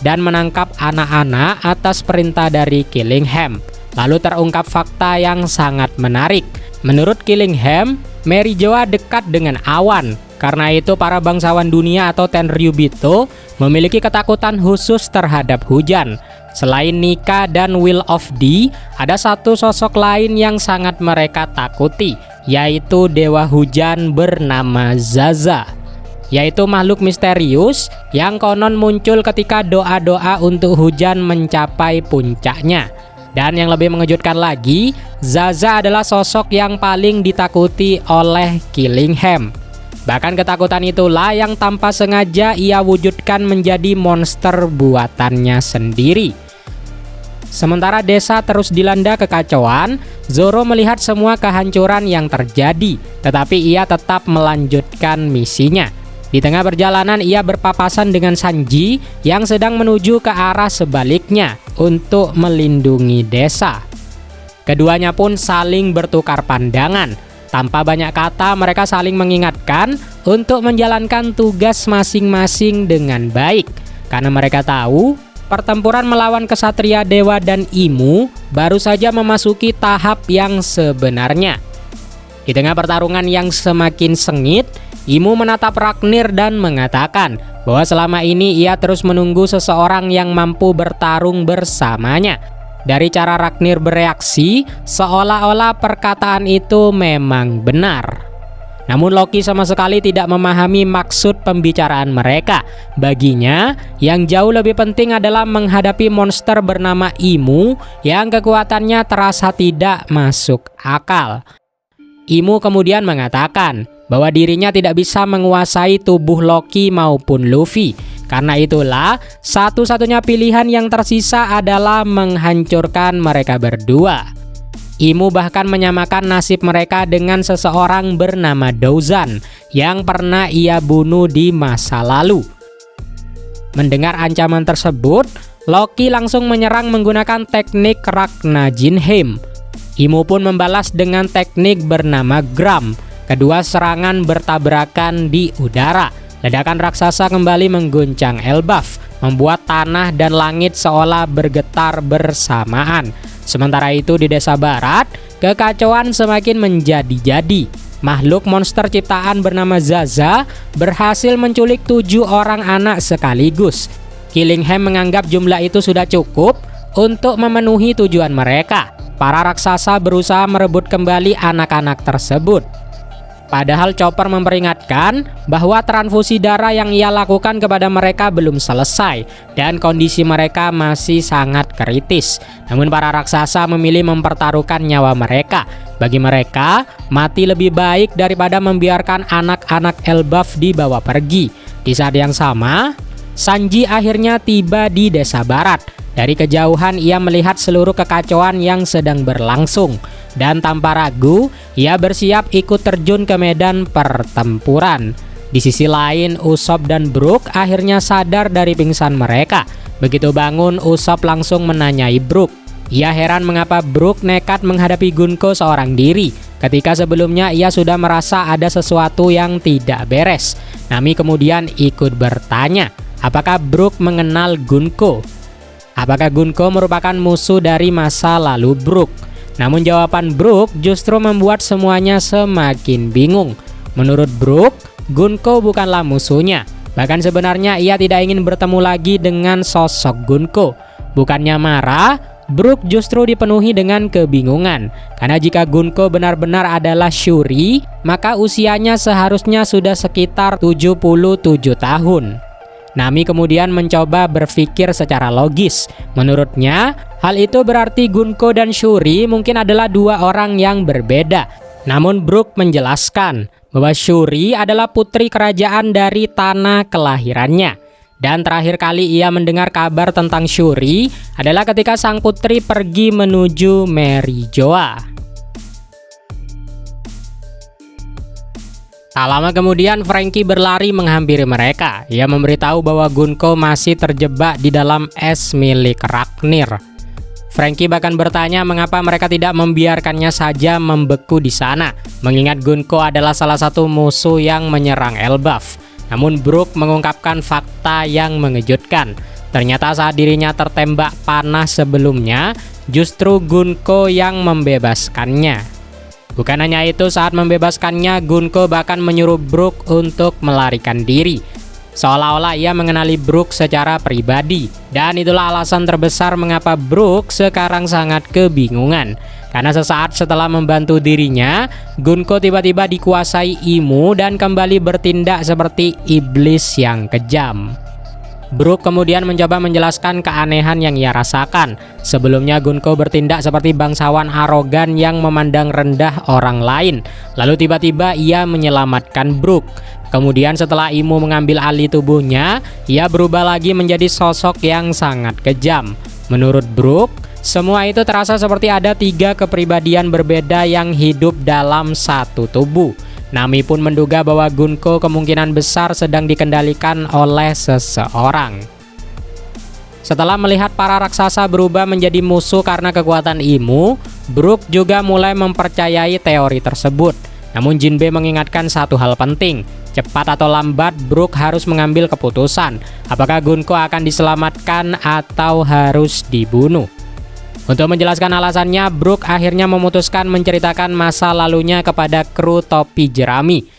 [SPEAKER 1] dan menangkap anak-anak atas perintah dari Killingham. Lalu terungkap fakta yang sangat menarik. Menurut Killingham, Merijoa dekat dengan awan. Karena itu para bangsawan dunia atau Tenryubito memiliki ketakutan khusus terhadap hujan. Selain Nika dan Will of D, ada satu sosok lain yang sangat mereka takuti, yaitu dewa hujan bernama Zaza. Yaitu makhluk misterius yang konon muncul ketika doa-doa untuk hujan mencapai puncaknya. Dan yang lebih mengejutkan lagi, Zaza adalah sosok yang paling ditakuti oleh Killingham. Bahkan ketakutan itulah yang tanpa sengaja ia wujudkan menjadi monster buatannya sendiri. Sementara desa terus dilanda kekacauan, Zoro melihat semua kehancuran yang terjadi, tetapi ia tetap melanjutkan misinya. Di tengah perjalanan ia berpapasan dengan Sanji yang sedang menuju ke arah sebaliknya untuk melindungi desa. Keduanya pun saling bertukar pandangan. Tanpa banyak kata, mereka saling mengingatkan untuk menjalankan tugas masing-masing dengan baik. Karena mereka tahu, pertempuran melawan kesatria dewa dan Imu baru saja memasuki tahap yang sebenarnya. Di tengah pertarungan yang semakin sengit, Imu menatap Raknir dan mengatakan bahwa selama ini ia terus menunggu seseorang yang mampu bertarung bersamanya. Dari cara Raknir bereaksi, seolah-olah perkataan itu memang benar. Namun Loki sama sekali tidak memahami maksud pembicaraan mereka. Baginya, yang jauh lebih penting adalah menghadapi monster bernama Imu yang kekuatannya terasa tidak masuk akal. Imu kemudian mengatakan bahwa dirinya tidak bisa menguasai tubuh Loki maupun Luffy. Karena itulah, satu-satunya pilihan yang tersisa adalah menghancurkan mereka berdua. Imu bahkan menyamakan nasib mereka dengan seseorang bernama Douzan yang pernah ia bunuh di masa lalu. Mendengar ancaman tersebut, Loki langsung menyerang menggunakan teknik Ragna Jinheim. Imu pun membalas dengan teknik bernama Gram. Kedua serangan bertabrakan di udara. Ledakan raksasa kembali mengguncang Elbaf, membuat tanah dan langit seolah bergetar bersamaan. Sementara itu di desa barat, kekacauan semakin menjadi-jadi. Makhluk monster ciptaan bernama Zaza berhasil menculik 7 orang anak sekaligus. Killingham menganggap jumlah itu sudah cukup untuk memenuhi tujuan mereka. Para raksasa berusaha merebut kembali anak-anak tersebut. Padahal Chopper memperingatkan bahwa transfusi darah yang ia lakukan kepada mereka belum selesai dan kondisi mereka masih sangat kritis. Namun para raksasa memilih mempertaruhkan nyawa mereka. Bagi mereka, mati lebih baik daripada membiarkan anak-anak Elbaf dibawa pergi. Di saat yang sama, Sanji akhirnya tiba di desa barat. Dari kejauhan ia melihat seluruh kekacauan yang sedang berlangsung. Dan tanpa ragu, ia bersiap ikut terjun ke medan pertempuran. Di sisi lain, Usopp dan Brook akhirnya sadar dari pingsan mereka. Begitu bangun, Usopp langsung menanyai Brook. Ia heran mengapa Brook nekat menghadapi Gunko seorang diri, ketika sebelumnya ia sudah merasa ada sesuatu yang tidak beres. Nami kemudian ikut bertanya, apakah Brook mengenal Gunko? Apakah Gunko merupakan musuh dari masa lalu Brook? Namun jawaban Brook justru membuat semuanya semakin bingung. Menurut Brook, Gunko bukanlah musuhnya. Bahkan sebenarnya ia tidak ingin bertemu lagi dengan sosok Gunko. Bukannya marah, Brook justru dipenuhi dengan kebingungan. Karena jika Gunko benar-benar adalah Shuri, maka usianya seharusnya sudah sekitar 77 tahun. Nami kemudian mencoba berpikir secara logis. Menurutnya, hal itu berarti Gunko dan Shuri mungkin adalah dua orang yang berbeda. Namun Brook menjelaskan bahwa Shuri adalah putri kerajaan dari tanah kelahirannya. Dan terakhir kali ia mendengar kabar tentang Shuri adalah ketika sang putri pergi menuju Merijoa. Tak lama kemudian Franky berlari menghampiri mereka. Ia memberitahu bahwa Gunko masih terjebak di dalam es milik Raknir. Franky bahkan bertanya mengapa mereka tidak membiarkannya saja membeku di sana, mengingat Gunko adalah salah satu musuh yang menyerang Elbaf. Namun Brook mengungkapkan fakta yang mengejutkan. Ternyata saat dirinya tertembak panah sebelumnya, justru Gunko yang membebaskannya. Bukan hanya itu, saat membebaskannya, Gunko bahkan menyuruh Brook untuk melarikan diri. Seolah-olah ia mengenali Brook secara pribadi. Dan itulah alasan terbesar mengapa Brook sekarang sangat kebingungan. Karena sesaat setelah membantu dirinya, Gunko tiba-tiba dikuasai Imu dan kembali bertindak seperti iblis yang kejam. Brook kemudian mencoba menjelaskan keanehan yang ia rasakan. Sebelumnya Gunko bertindak seperti bangsawan arogan yang memandang rendah orang lain. Lalu tiba-tiba ia menyelamatkan Brook. Kemudian setelah Imu mengambil alih tubuhnya, ia berubah lagi menjadi sosok yang sangat kejam. Menurut Brook, semua itu terasa seperti ada 3 kepribadian berbeda yang hidup dalam satu tubuh. Nami pun menduga bahwa Gunko kemungkinan besar sedang dikendalikan oleh seseorang. Setelah melihat para raksasa berubah menjadi musuh karena kekuatan Imu, Brook juga mulai mempercayai teori tersebut. Namun Jinbe mengingatkan satu hal penting. Cepat atau lambat, Brook harus mengambil keputusan. Apakah Gunko akan diselamatkan atau harus dibunuh? Untuk menjelaskan alasannya, Brook akhirnya memutuskan menceritakan masa lalunya kepada kru topi jerami.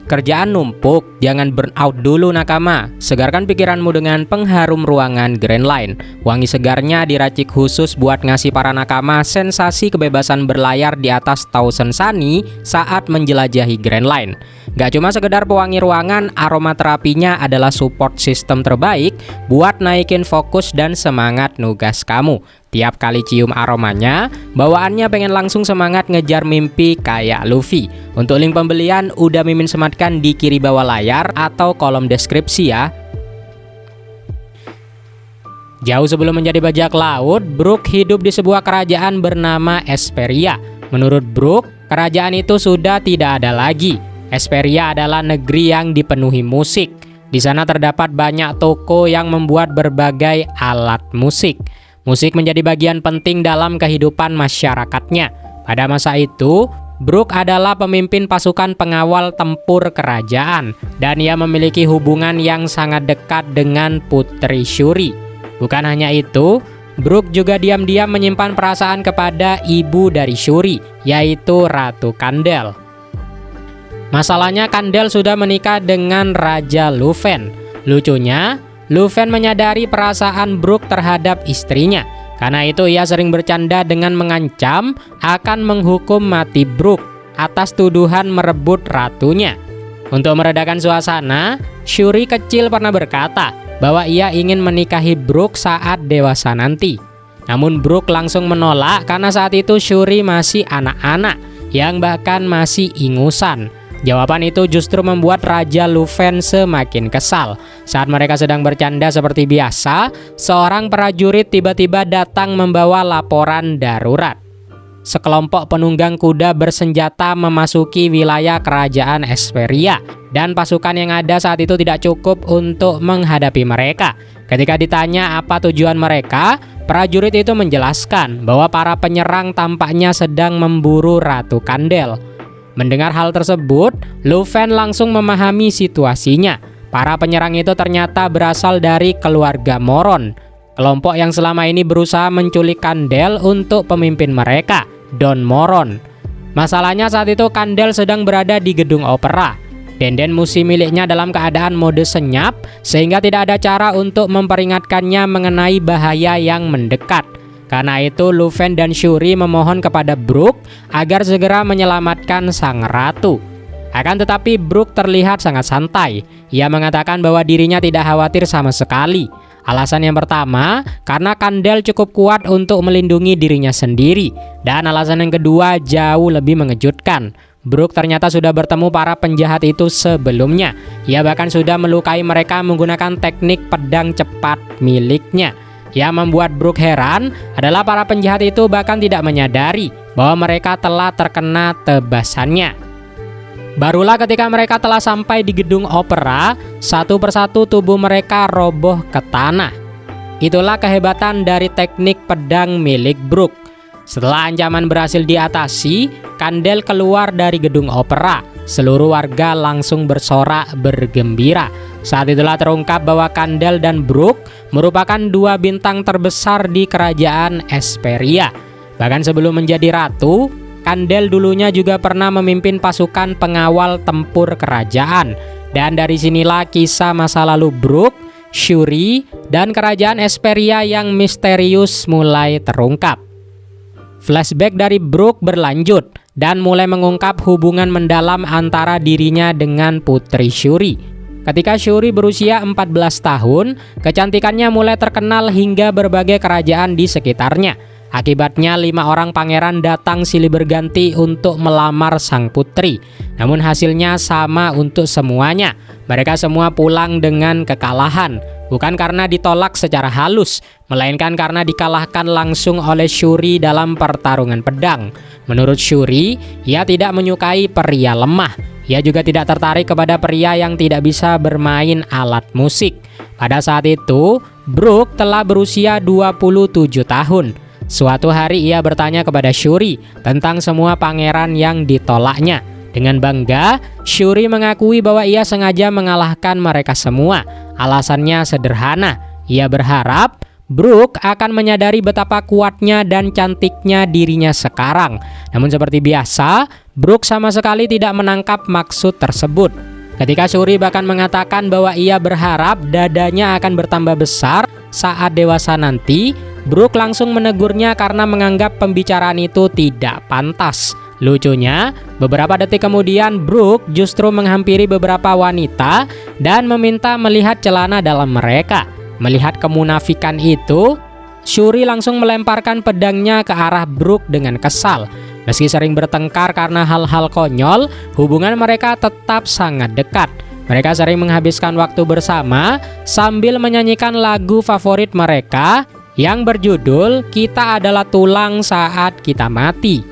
[SPEAKER 1] Kerjaan numpuk, jangan burn out dulu nakama. Segarkan pikiranmu dengan pengharum ruangan Grand Line. Wangi segarnya diracik khusus buat ngasih para nakama sensasi kebebasan berlayar di atas Thousand Sunny saat menjelajahi Grand Line. Gak cuma sekedar pewangi ruangan, aromaterapinya adalah support system terbaik buat naikin fokus dan semangat nugas kamu. Tiap kali cium aromanya, bawaannya pengen langsung semangat ngejar mimpi kayak Luffy. Untuk link pembelian udah Mimin sematkan di kiri bawah layar atau kolom deskripsi ya. Jauh sebelum menjadi bajak laut, Brook hidup di sebuah kerajaan bernama Esperia. Menurut Brook, kerajaan itu sudah tidak ada lagi. Esperia adalah negeri yang dipenuhi musik. Di sana terdapat banyak toko yang membuat berbagai alat musik. Musik menjadi bagian penting dalam kehidupan masyarakatnya. Pada masa itu, Brook adalah pemimpin pasukan pengawal tempur kerajaan dan ia memiliki hubungan yang sangat dekat dengan Putri Shuri. Bukan hanya itu, Brook juga diam-diam menyimpan perasaan kepada ibu dari Shuri, yaitu Ratu Kandel. Masalahnya Kandel sudah menikah dengan Raja Lufen. Lucunya, Lufen menyadari perasaan Brook terhadap istrinya. Karena itu ia sering bercanda dengan mengancam akan menghukum mati Brook atas tuduhan merebut ratunya. Untuk meredakan suasana, Shuri kecil pernah berkata bahwa ia ingin menikahi Brook saat dewasa nanti. Namun Brook langsung menolak karena saat itu Shuri masih anak-anak yang bahkan masih ingusan. Jawaban itu justru membuat Raja Lufen semakin kesal. Saat mereka sedang bercanda seperti biasa, seorang prajurit tiba-tiba datang membawa laporan darurat. Sekelompok penunggang kuda bersenjata memasuki wilayah kerajaan Esperia, dan pasukan yang ada saat itu tidak cukup untuk menghadapi mereka. Ketika ditanya apa tujuan mereka, prajurit itu menjelaskan bahwa para penyerang tampaknya sedang memburu Ratu Kandel. Mendengar hal tersebut, Lufen langsung memahami situasinya. Para penyerang itu ternyata berasal dari keluarga Moron, kelompok yang selama ini berusaha menculik Kandel untuk pemimpin mereka, Don Moron. Masalahnya saat itu Kandel sedang berada di gedung opera. Denden musi miliknya dalam keadaan mode senyap, sehingga tidak ada cara untuk memperingatkannya mengenai bahaya yang mendekat. Karena itu Lufen dan Shuri memohon kepada Brook agar segera menyelamatkan sang ratu. Akan tetapi Brook terlihat sangat santai. Ia mengatakan bahwa dirinya tidak khawatir sama sekali. Alasan yang pertama, karena Kandel cukup kuat untuk melindungi dirinya sendiri. Dan alasan yang kedua jauh lebih mengejutkan. Brook ternyata sudah bertemu para penjahat itu sebelumnya. Ia bahkan sudah melukai mereka menggunakan teknik pedang cepat miliknya. Yang membuat Brook heran adalah para penjahat itu bahkan tidak menyadari bahwa mereka telah terkena tebasannya. Barulah ketika mereka telah sampai di gedung opera, satu persatu tubuh mereka roboh ke tanah. Itulah kehebatan dari teknik pedang milik Brook. Setelah ancaman berhasil diatasi, Kandel keluar dari gedung opera. Seluruh warga langsung bersorak bergembira. Saat itulah terungkap bahwa Kandel dan Brook merupakan 2 bintang terbesar di kerajaan Esperia. Bahkan sebelum menjadi ratu, Kandel dulunya juga pernah memimpin pasukan pengawal tempur kerajaan. Dan dari sinilah kisah masa lalu Brook, Shuri, dan kerajaan Esperia yang misterius mulai terungkap. Flashback dari Brook berlanjut dan mulai mengungkap hubungan mendalam antara dirinya dengan Putri Shuri. Ketika Shuri berusia 14 tahun, kecantikannya mulai terkenal hingga berbagai kerajaan di sekitarnya. Akibatnya 5 orang pangeran datang silih berganti untuk melamar sang putri. Namun hasilnya sama untuk semuanya. Mereka semua pulang dengan kekalahan. Bukan karena ditolak secara halus, melainkan karena dikalahkan langsung oleh Shuri dalam pertarungan pedang. Menurut Shuri, ia tidak menyukai pria lemah. Ia juga tidak tertarik kepada pria yang tidak bisa bermain alat musik. Pada saat itu, Brook telah berusia 27 tahun. Suatu hari ia bertanya kepada Shuri tentang semua pangeran yang ditolaknya. Dengan bangga, Shuri mengakui bahwa ia sengaja mengalahkan mereka semua. Alasannya sederhana, ia berharap Brook akan menyadari betapa kuatnya dan cantiknya dirinya sekarang. Namun seperti biasa, Brook sama sekali tidak menangkap maksud tersebut. Ketika Shuri bahkan mengatakan bahwa ia berharap dadanya akan bertambah besar saat dewasa nanti, Brook langsung menegurnya karena menganggap pembicaraan itu tidak pantas. Lucunya, beberapa detik kemudian Brook justru menghampiri beberapa wanita dan meminta melihat celana dalam mereka. Melihat kemunafikan itu, Shuri langsung melemparkan pedangnya ke arah Brook dengan kesal. Meski sering bertengkar karena hal-hal konyol, hubungan mereka tetap sangat dekat. Mereka sering menghabiskan waktu bersama sambil menyanyikan lagu favorit mereka yang berjudul "Kita Adalah Tulang Saat Kita Mati".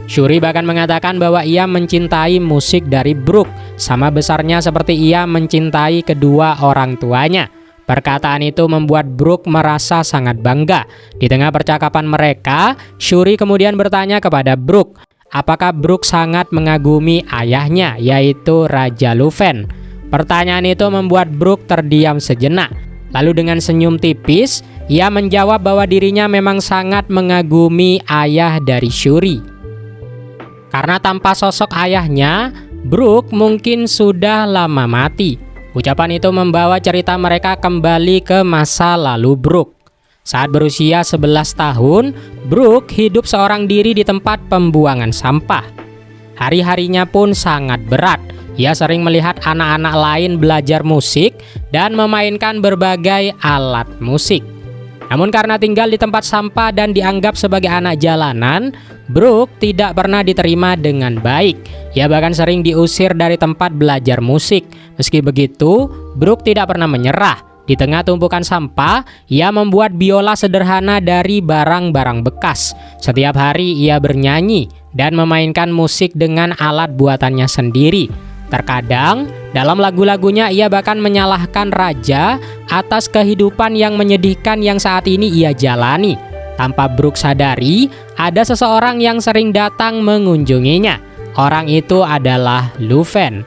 [SPEAKER 1] Shuri bahkan mengatakan bahwa ia mencintai musik dari Brook, sama besarnya seperti ia mencintai kedua orang tuanya. Perkataan itu membuat Brook merasa sangat bangga. Di tengah percakapan mereka, Shuri kemudian bertanya kepada Brook, apakah Brook sangat mengagumi ayahnya, yaitu Raja Luven. Pertanyaan itu membuat Brook terdiam sejenak. Lalu dengan senyum tipis, ia menjawab bahwa dirinya memang sangat mengagumi ayah dari Shuri. Karena tanpa sosok ayahnya, Brook mungkin sudah lama mati. Ucapan itu membawa cerita mereka kembali ke masa lalu Brook. Saat berusia 11 tahun, Brook hidup seorang diri di tempat pembuangan sampah. Hari-harinya pun sangat berat. Ia sering melihat anak-anak lain belajar musik dan memainkan berbagai alat musik. Namun karena tinggal di tempat sampah dan dianggap sebagai anak jalanan, Brook tidak pernah diterima dengan baik. Ia bahkan sering diusir dari tempat belajar musik. Meski begitu, Brook tidak pernah menyerah. Di tengah tumpukan sampah, ia membuat biola sederhana dari barang-barang bekas. Setiap hari ia bernyanyi dan memainkan musik dengan alat buatannya sendiri. Terkadang, dalam lagu-lagunya ia bahkan menyalahkan raja atas kehidupan yang menyedihkan yang saat ini ia jalani. Tanpa Brook sadari, ada seseorang yang sering datang mengunjunginya. Orang itu adalah Luven.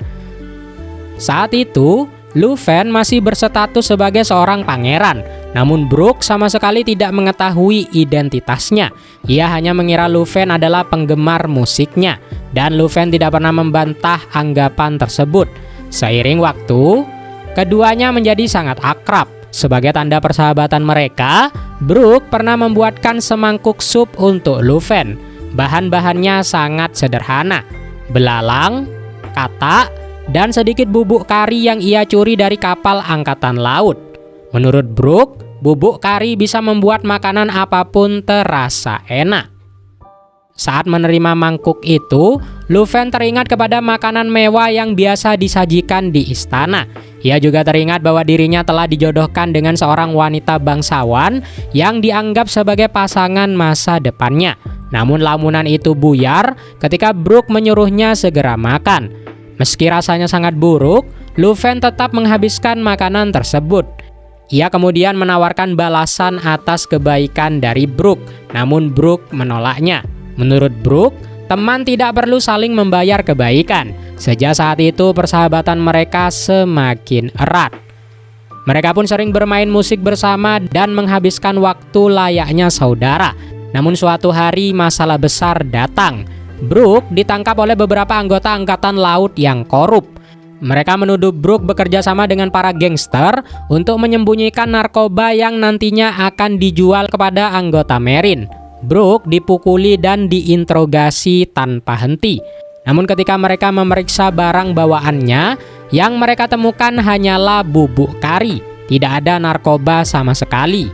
[SPEAKER 1] Saat itu, Luven masih berstatus sebagai seorang pangeran. Namun Brook sama sekali tidak mengetahui identitasnya. Ia hanya mengira Luven adalah penggemar musiknya. Dan Luven tidak pernah membantah anggapan tersebut. Seiring waktu, keduanya menjadi sangat akrab. Sebagai tanda persahabatan mereka, Brook pernah membuatkan semangkuk sup untuk Luven. Bahan-bahannya sangat sederhana. Belalang, katak, dan sedikit bubuk kari yang ia curi dari kapal angkatan laut. Menurut Brook, bubuk kari bisa membuat makanan apapun terasa enak. Saat menerima mangkuk itu, Luven teringat kepada makanan mewah yang biasa disajikan di istana. Ia juga teringat bahwa dirinya telah dijodohkan dengan seorang wanita bangsawan yang dianggap sebagai pasangan masa depannya. Namun lamunan itu buyar ketika Brook menyuruhnya segera makan. Meski rasanya sangat buruk, Luven tetap menghabiskan makanan tersebut. Ia kemudian menawarkan balasan atas kebaikan dari Brook, namun Brook menolaknya. Menurut Brook, teman tidak perlu saling membayar kebaikan. Sejak saat itu persahabatan mereka semakin erat. Mereka pun sering bermain musik bersama dan menghabiskan waktu layaknya saudara. Namun suatu hari masalah besar datang. Brook ditangkap oleh beberapa anggota angkatan laut yang korup. Mereka menuduh Brook bekerja sama dengan para gangster untuk menyembunyikan narkoba yang nantinya akan dijual kepada anggota Marine. Brook dipukuli dan diinterogasi tanpa henti. Namun ketika mereka memeriksa barang bawaannya, Yang mereka temukan hanyalah bubuk kari, tidak ada narkoba sama sekali.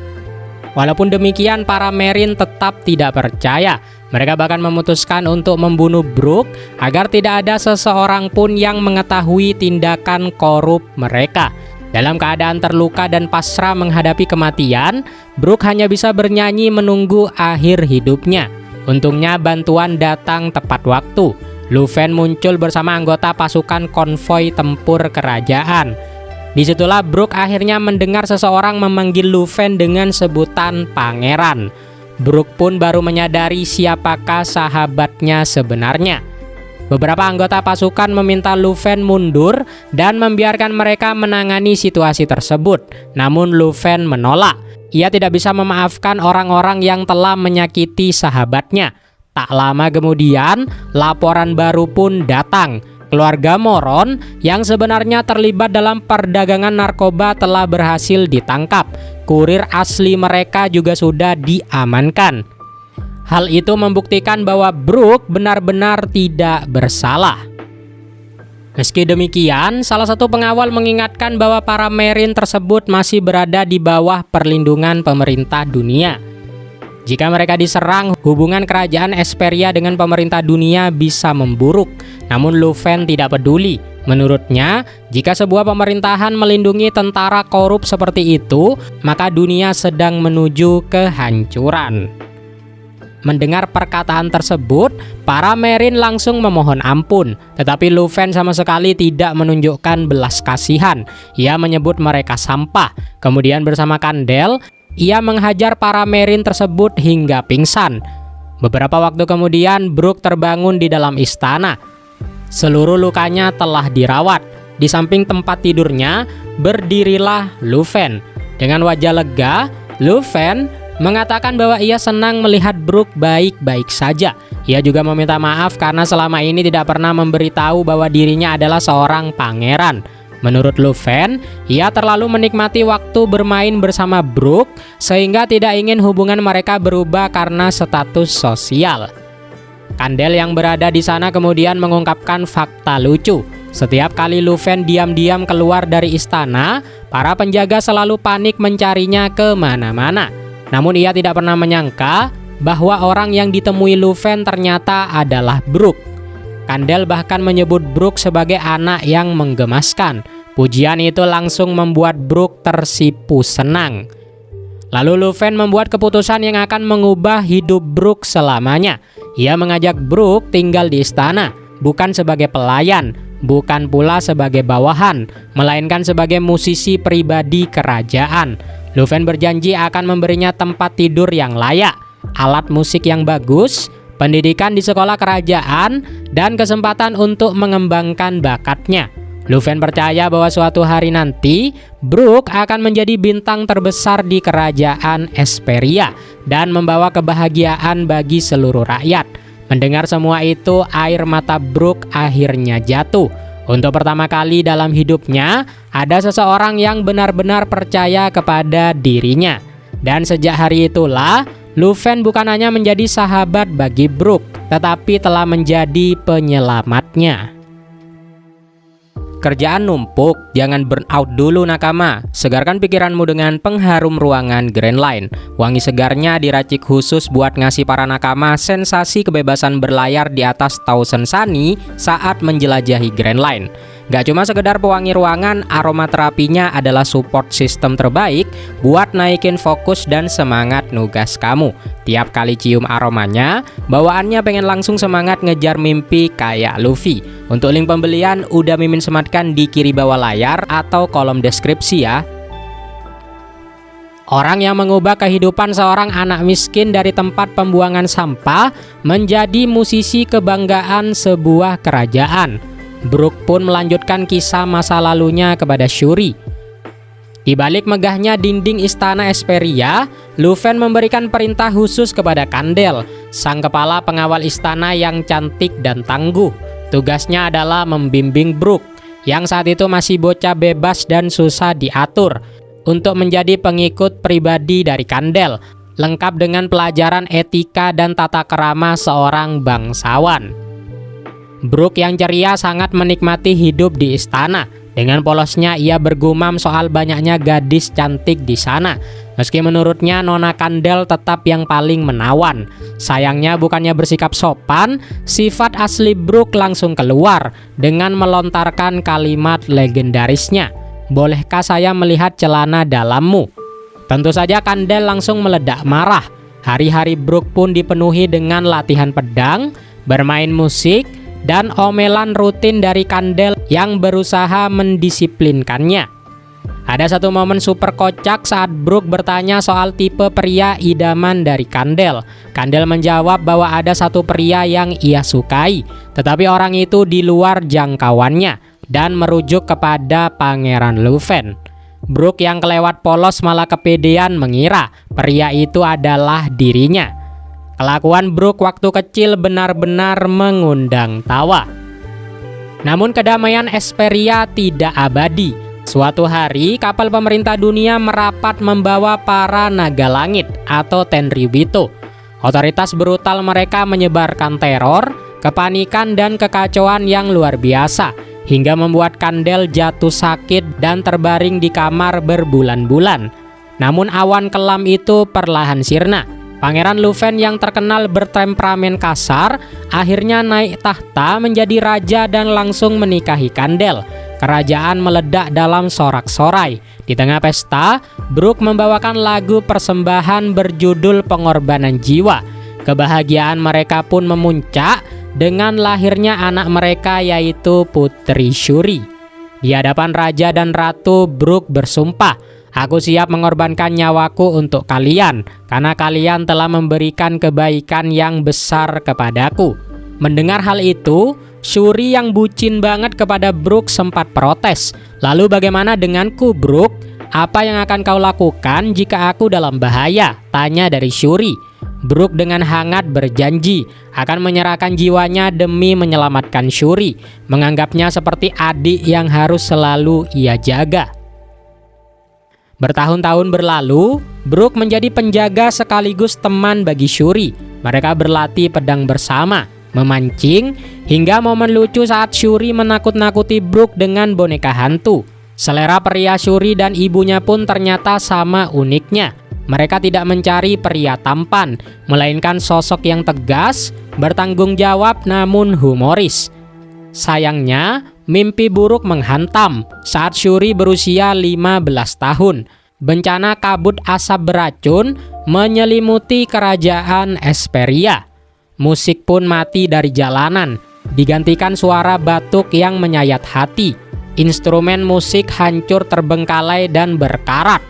[SPEAKER 1] Walaupun demikian, para Marine tetap tidak percaya. Mereka bahkan memutuskan untuk membunuh Brooke agar tidak ada seseorang pun yang mengetahui tindakan korup mereka. Dalam keadaan terluka dan pasrah menghadapi kematian, Brooke hanya bisa bernyanyi menunggu akhir hidupnya. Untungnya bantuan datang tepat waktu. Lufen muncul bersama anggota pasukan konvoi tempur kerajaan. Disitulah Brooke akhirnya mendengar seseorang memanggil Lufen dengan sebutan pangeran. Brooke pun baru menyadari siapakah sahabatnya sebenarnya. Beberapa anggota pasukan meminta Lufen mundur dan membiarkan mereka menangani situasi tersebut. Namun Lufen menolak. Ia tidak bisa memaafkan orang-orang yang telah menyakiti sahabatnya. Tak lama kemudian, laporan baru pun datang. Keluarga Moron yang sebenarnya terlibat dalam perdagangan narkoba telah berhasil ditangkap. Kurir asli mereka juga sudah diamankan. Hal itu membuktikan bahwa Brooke benar-benar tidak bersalah. Meski demikian, salah satu pengawal mengingatkan bahwa para Marine tersebut masih berada di bawah perlindungan pemerintah dunia. Jika mereka diserang, hubungan kerajaan Esperia dengan pemerintah dunia bisa memburuk. Namun Lufen tidak peduli. Menurutnya, jika sebuah pemerintahan melindungi tentara korup seperti itu, maka dunia sedang menuju kehancuran. Mendengar perkataan tersebut, para Marine langsung memohon ampun. Tetapi Lufen sama sekali tidak menunjukkan belas kasihan. Ia menyebut mereka sampah. Kemudian bersama Kandel, ia menghajar para Marine tersebut hingga pingsan. Beberapa waktu kemudian, Brooke terbangun di dalam istana. Seluruh lukanya telah dirawat. Di samping tempat tidurnya, berdirilah Lufen. Dengan wajah lega, Lufen mengatakan bahwa ia senang melihat Brooke baik-baik saja. Ia juga meminta maaf karena selama ini tidak pernah memberitahu bahwa dirinya adalah seorang pangeran. Menurut Lufen, ia terlalu menikmati waktu bermain bersama Brooke sehingga tidak ingin hubungan mereka berubah karena status sosial. Kandel yang berada di sana kemudian mengungkapkan fakta lucu. Setiap kali Lufen diam-diam keluar dari istana, para penjaga selalu panik mencarinya kemana-mana. Namun ia tidak pernah menyangka bahwa orang yang ditemui Lufen ternyata adalah Brooke. Kandel bahkan menyebut Brooke sebagai anak yang menggemaskan. Pujian itu langsung membuat Brooke tersipu senang. Lalu Lufen membuat keputusan yang akan mengubah hidup Brooke selamanya. Ia mengajak Brooke tinggal di istana, bukan sebagai pelayan, bukan pula sebagai bawahan, melainkan sebagai musisi pribadi kerajaan. Lufen berjanji akan memberinya tempat tidur yang layak, alat musik yang bagus, pendidikan di sekolah kerajaan, dan kesempatan untuk mengembangkan bakatnya. Lufen percaya bahwa suatu hari nanti, Brooke akan menjadi bintang terbesar di kerajaan Esperia dan membawa kebahagiaan bagi seluruh rakyat. Mendengar semua itu, air mata Brooke akhirnya jatuh. Untuk pertama kali dalam hidupnya, ada seseorang yang benar-benar percaya kepada dirinya. Dan sejak hari itulah, Lufen bukan hanya menjadi sahabat bagi Brooke, tetapi telah menjadi penyelamatnya. Kerjaan numpuk, jangan burn out dulu nakama. Segarkan pikiranmu dengan pengharum ruangan Grand Line. Wangi segarnya diracik khusus buat ngasih para nakama sensasi kebebasan berlayar di atas Thousand Sunny saat menjelajahi Grand Line. Gak cuma sekedar pewangi ruangan, aromaterapinya adalah support system terbaik buat naikin fokus dan semangat nugas kamu. Tiap kali cium aromanya, bawaannya pengen langsung semangat ngejar mimpi kayak Luffy. Untuk link pembelian udah Mimin sematkan di kiri bawah layar atau kolom deskripsi ya. Orang yang mengubah kehidupan seorang anak miskin dari tempat pembuangan sampah menjadi musisi kebanggaan sebuah kerajaan. Brooke pun melanjutkan kisah masa lalunya kepada Shuri. Di balik megahnya dinding istana Esperia, Lufen memberikan perintah khusus kepada Kandel, sang kepala pengawal istana yang cantik dan tangguh. Tugasnya adalah membimbing Brooke, yang saat itu masih bocah bebas dan susah diatur, untuk menjadi pengikut pribadi dari Kandel, lengkap dengan pelajaran etika dan tata krama seorang bangsawan. Brooke yang ceria sangat menikmati hidup di istana. Dengan polosnya ia bergumam soal banyaknya gadis cantik di sana. Meski menurutnya Nona Kandel tetap yang paling menawan. Sayangnya bukannya bersikap sopan, sifat asli Brooke langsung keluar dengan melontarkan kalimat legendarisnya, "Bolehkah saya melihat celana dalammu?" Tentu saja Kandel langsung meledak marah. Hari-hari Brooke pun dipenuhi dengan latihan pedang, bermain musik, dan omelan rutin dari Kandel yang berusaha mendisiplinkannya. Ada satu momen super kocak saat Brooke bertanya soal tipe pria idaman dari Kandel. Kandel menjawab bahwa ada satu pria yang ia sukai, tetapi orang itu di luar jangkauannya, dan merujuk kepada Pangeran Leuven. Brooke yang kelewat polos malah kepedean mengira pria itu adalah dirinya. Kelakuan Brooke waktu kecil benar-benar mengundang tawa. Namun kedamaian Esperia tidak abadi. Suatu hari kapal pemerintah dunia merapat membawa para naga langit atau Tenryubito. Otoritas brutal mereka menyebarkan teror, kepanikan dan kekacauan yang luar biasa, hingga membuat Kandel jatuh sakit dan terbaring di kamar berbulan-bulan. Namun awan kelam itu perlahan sirna. Pangeran Leuven yang terkenal bertemperamen kasar akhirnya naik tahta menjadi raja dan langsung menikahi Kandel. Kerajaan meledak dalam sorak-sorai. Di tengah pesta, Brooke membawakan lagu persembahan berjudul Pengorbanan Jiwa. Kebahagiaan mereka pun memuncak dengan lahirnya anak mereka yaitu Putri Shuri. Di hadapan raja dan ratu, Brooke bersumpah, "Aku siap mengorbankan nyawaku untuk kalian, karena kalian telah memberikan kebaikan yang besar kepadaku." Mendengar hal itu, Shuri yang bucin banget kepada Brooke sempat protes. "Lalu bagaimana denganku, Brooke? Apa yang akan kau lakukan jika aku dalam bahaya?" tanya dari Shuri. Brooke dengan hangat berjanji akan menyerahkan jiwanya demi menyelamatkan Shuri, menganggapnya seperti adik yang harus selalu ia jaga. Bertahun-tahun berlalu, Brooke menjadi penjaga sekaligus teman bagi Shuri. Mereka berlatih pedang bersama, memancing, hingga momen lucu saat Shuri menakut-nakuti Brooke dengan boneka hantu. Selera pria Shuri dan ibunya pun ternyata sama uniknya. Mereka tidak mencari pria tampan, melainkan sosok yang tegas, bertanggung jawab namun humoris. Sayangnya, mimpi buruk menghantam saat Shuri berusia 15 tahun. Bencana kabut asap beracun menyelimuti kerajaan Esperia. Musik pun mati dari jalanan, digantikan suara batuk yang menyayat hati. Instrumen musik hancur terbengkalai dan berkarat.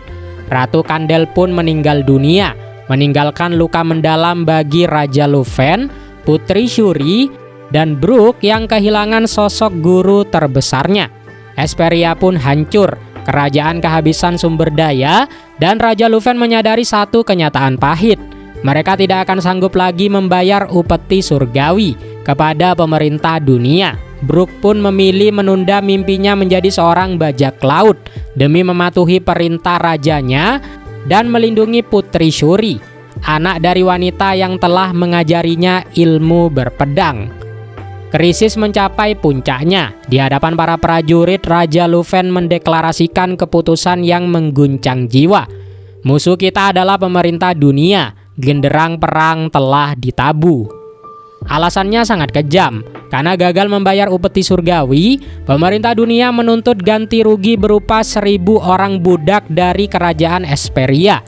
[SPEAKER 1] Ratu Kandel pun meninggal dunia, meninggalkan luka mendalam bagi Raja Leuven, Putri Shuri, dan Brooke yang kehilangan sosok guru terbesarnya. Esperia pun hancur, kerajaan kehabisan sumber daya, dan Raja Leuven menyadari satu kenyataan pahit. Mereka tidak akan sanggup lagi membayar upeti surgawi kepada pemerintah dunia. Brooke pun memilih menunda mimpinya menjadi seorang bajak laut demi mematuhi perintah rajanya dan melindungi Putri Shuri, anak dari wanita yang telah mengajarinya ilmu berpedang. Krisis mencapai puncaknya. Di hadapan para prajurit, Raja Leuven mendeklarasikan keputusan yang mengguncang jiwa. "Musuh kita adalah pemerintah dunia. Genderang perang telah ditabuh." Alasannya sangat kejam. Karena gagal membayar upeti surgawi, pemerintah dunia menuntut ganti rugi berupa 1.000 orang budak dari kerajaan Esperia.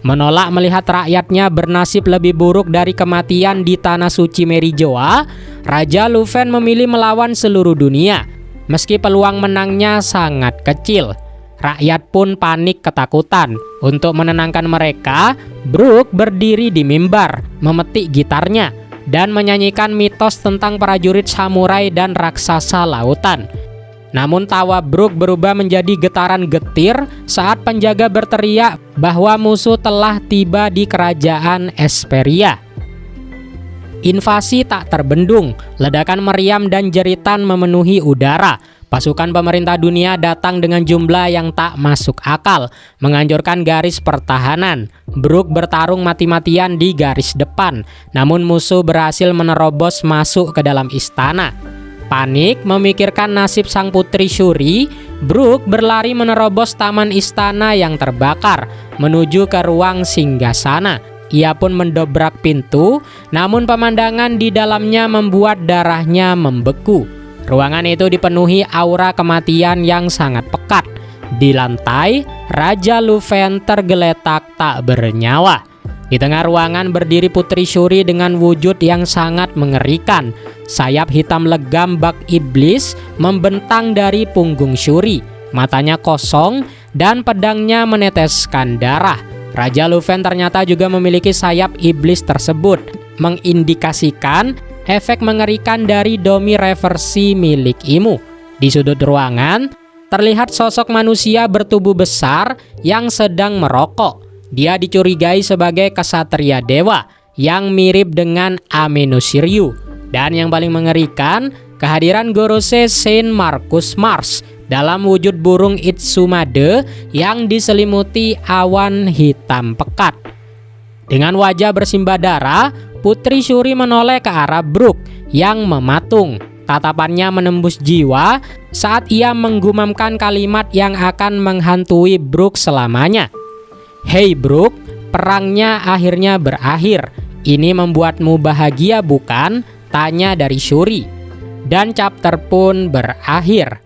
[SPEAKER 1] Menolak melihat rakyatnya bernasib lebih buruk dari kematian di tanah suci Merijoa, Raja Leuven memilih melawan seluruh dunia. Meski peluang menangnya sangat kecil, rakyat pun panik ketakutan. Untuk menenangkan mereka, Brooke berdiri di mimbar, memetik gitarnya, dan menyanyikan mitos tentang prajurit samurai dan raksasa lautan. Namun tawa Brooke berubah menjadi getaran getir saat penjaga berteriak bahwa musuh telah tiba di kerajaan Esperia. Invasi tak terbendung, ledakan meriam dan jeritan memenuhi udara. Pasukan pemerintah dunia datang dengan jumlah yang tak masuk akal, menghancurkan garis pertahanan. Brooke bertarung mati-matian di garis depan, namun musuh berhasil menerobos masuk ke dalam istana. Panik memikirkan nasib sang putri Shuri, Brook berlari menerobos taman istana yang terbakar menuju ke ruang singgasana. Ia pun mendobrak pintu, namun pemandangan di dalamnya membuat darahnya membeku. Ruangan itu dipenuhi aura kematian yang sangat pekat. Di lantai, Raja Luven tergeletak tak bernyawa. Di tengah ruangan berdiri Putri Shuri dengan wujud yang sangat mengerikan. Sayap hitam legam bak iblis membentang dari punggung Shuri. Matanya kosong dan pedangnya meneteskan darah. Raja Luven ternyata juga memiliki sayap iblis tersebut, mengindikasikan efek mengerikan dari domi reversi milik Imu. Di sudut ruangan, terlihat sosok manusia bertubuh besar yang sedang merokok. Dia dicurigai sebagai kesatria dewa yang mirip dengan Amenushiryu. Dan yang paling mengerikan, kehadiran Gorose Saint Marcus Mars dalam wujud burung Itsumade yang diselimuti awan hitam pekat. Dengan wajah bersimbah darah, Putri Shuri menoleh ke arah Brook yang mematung. Tatapannya menembus jiwa saat ia menggumamkan kalimat yang akan menghantui Brook selamanya. "Hei Brook, perangnya akhirnya berakhir. Ini membuatmu bahagia bukan?" tanya dari Shuri. Dan chapter pun berakhir.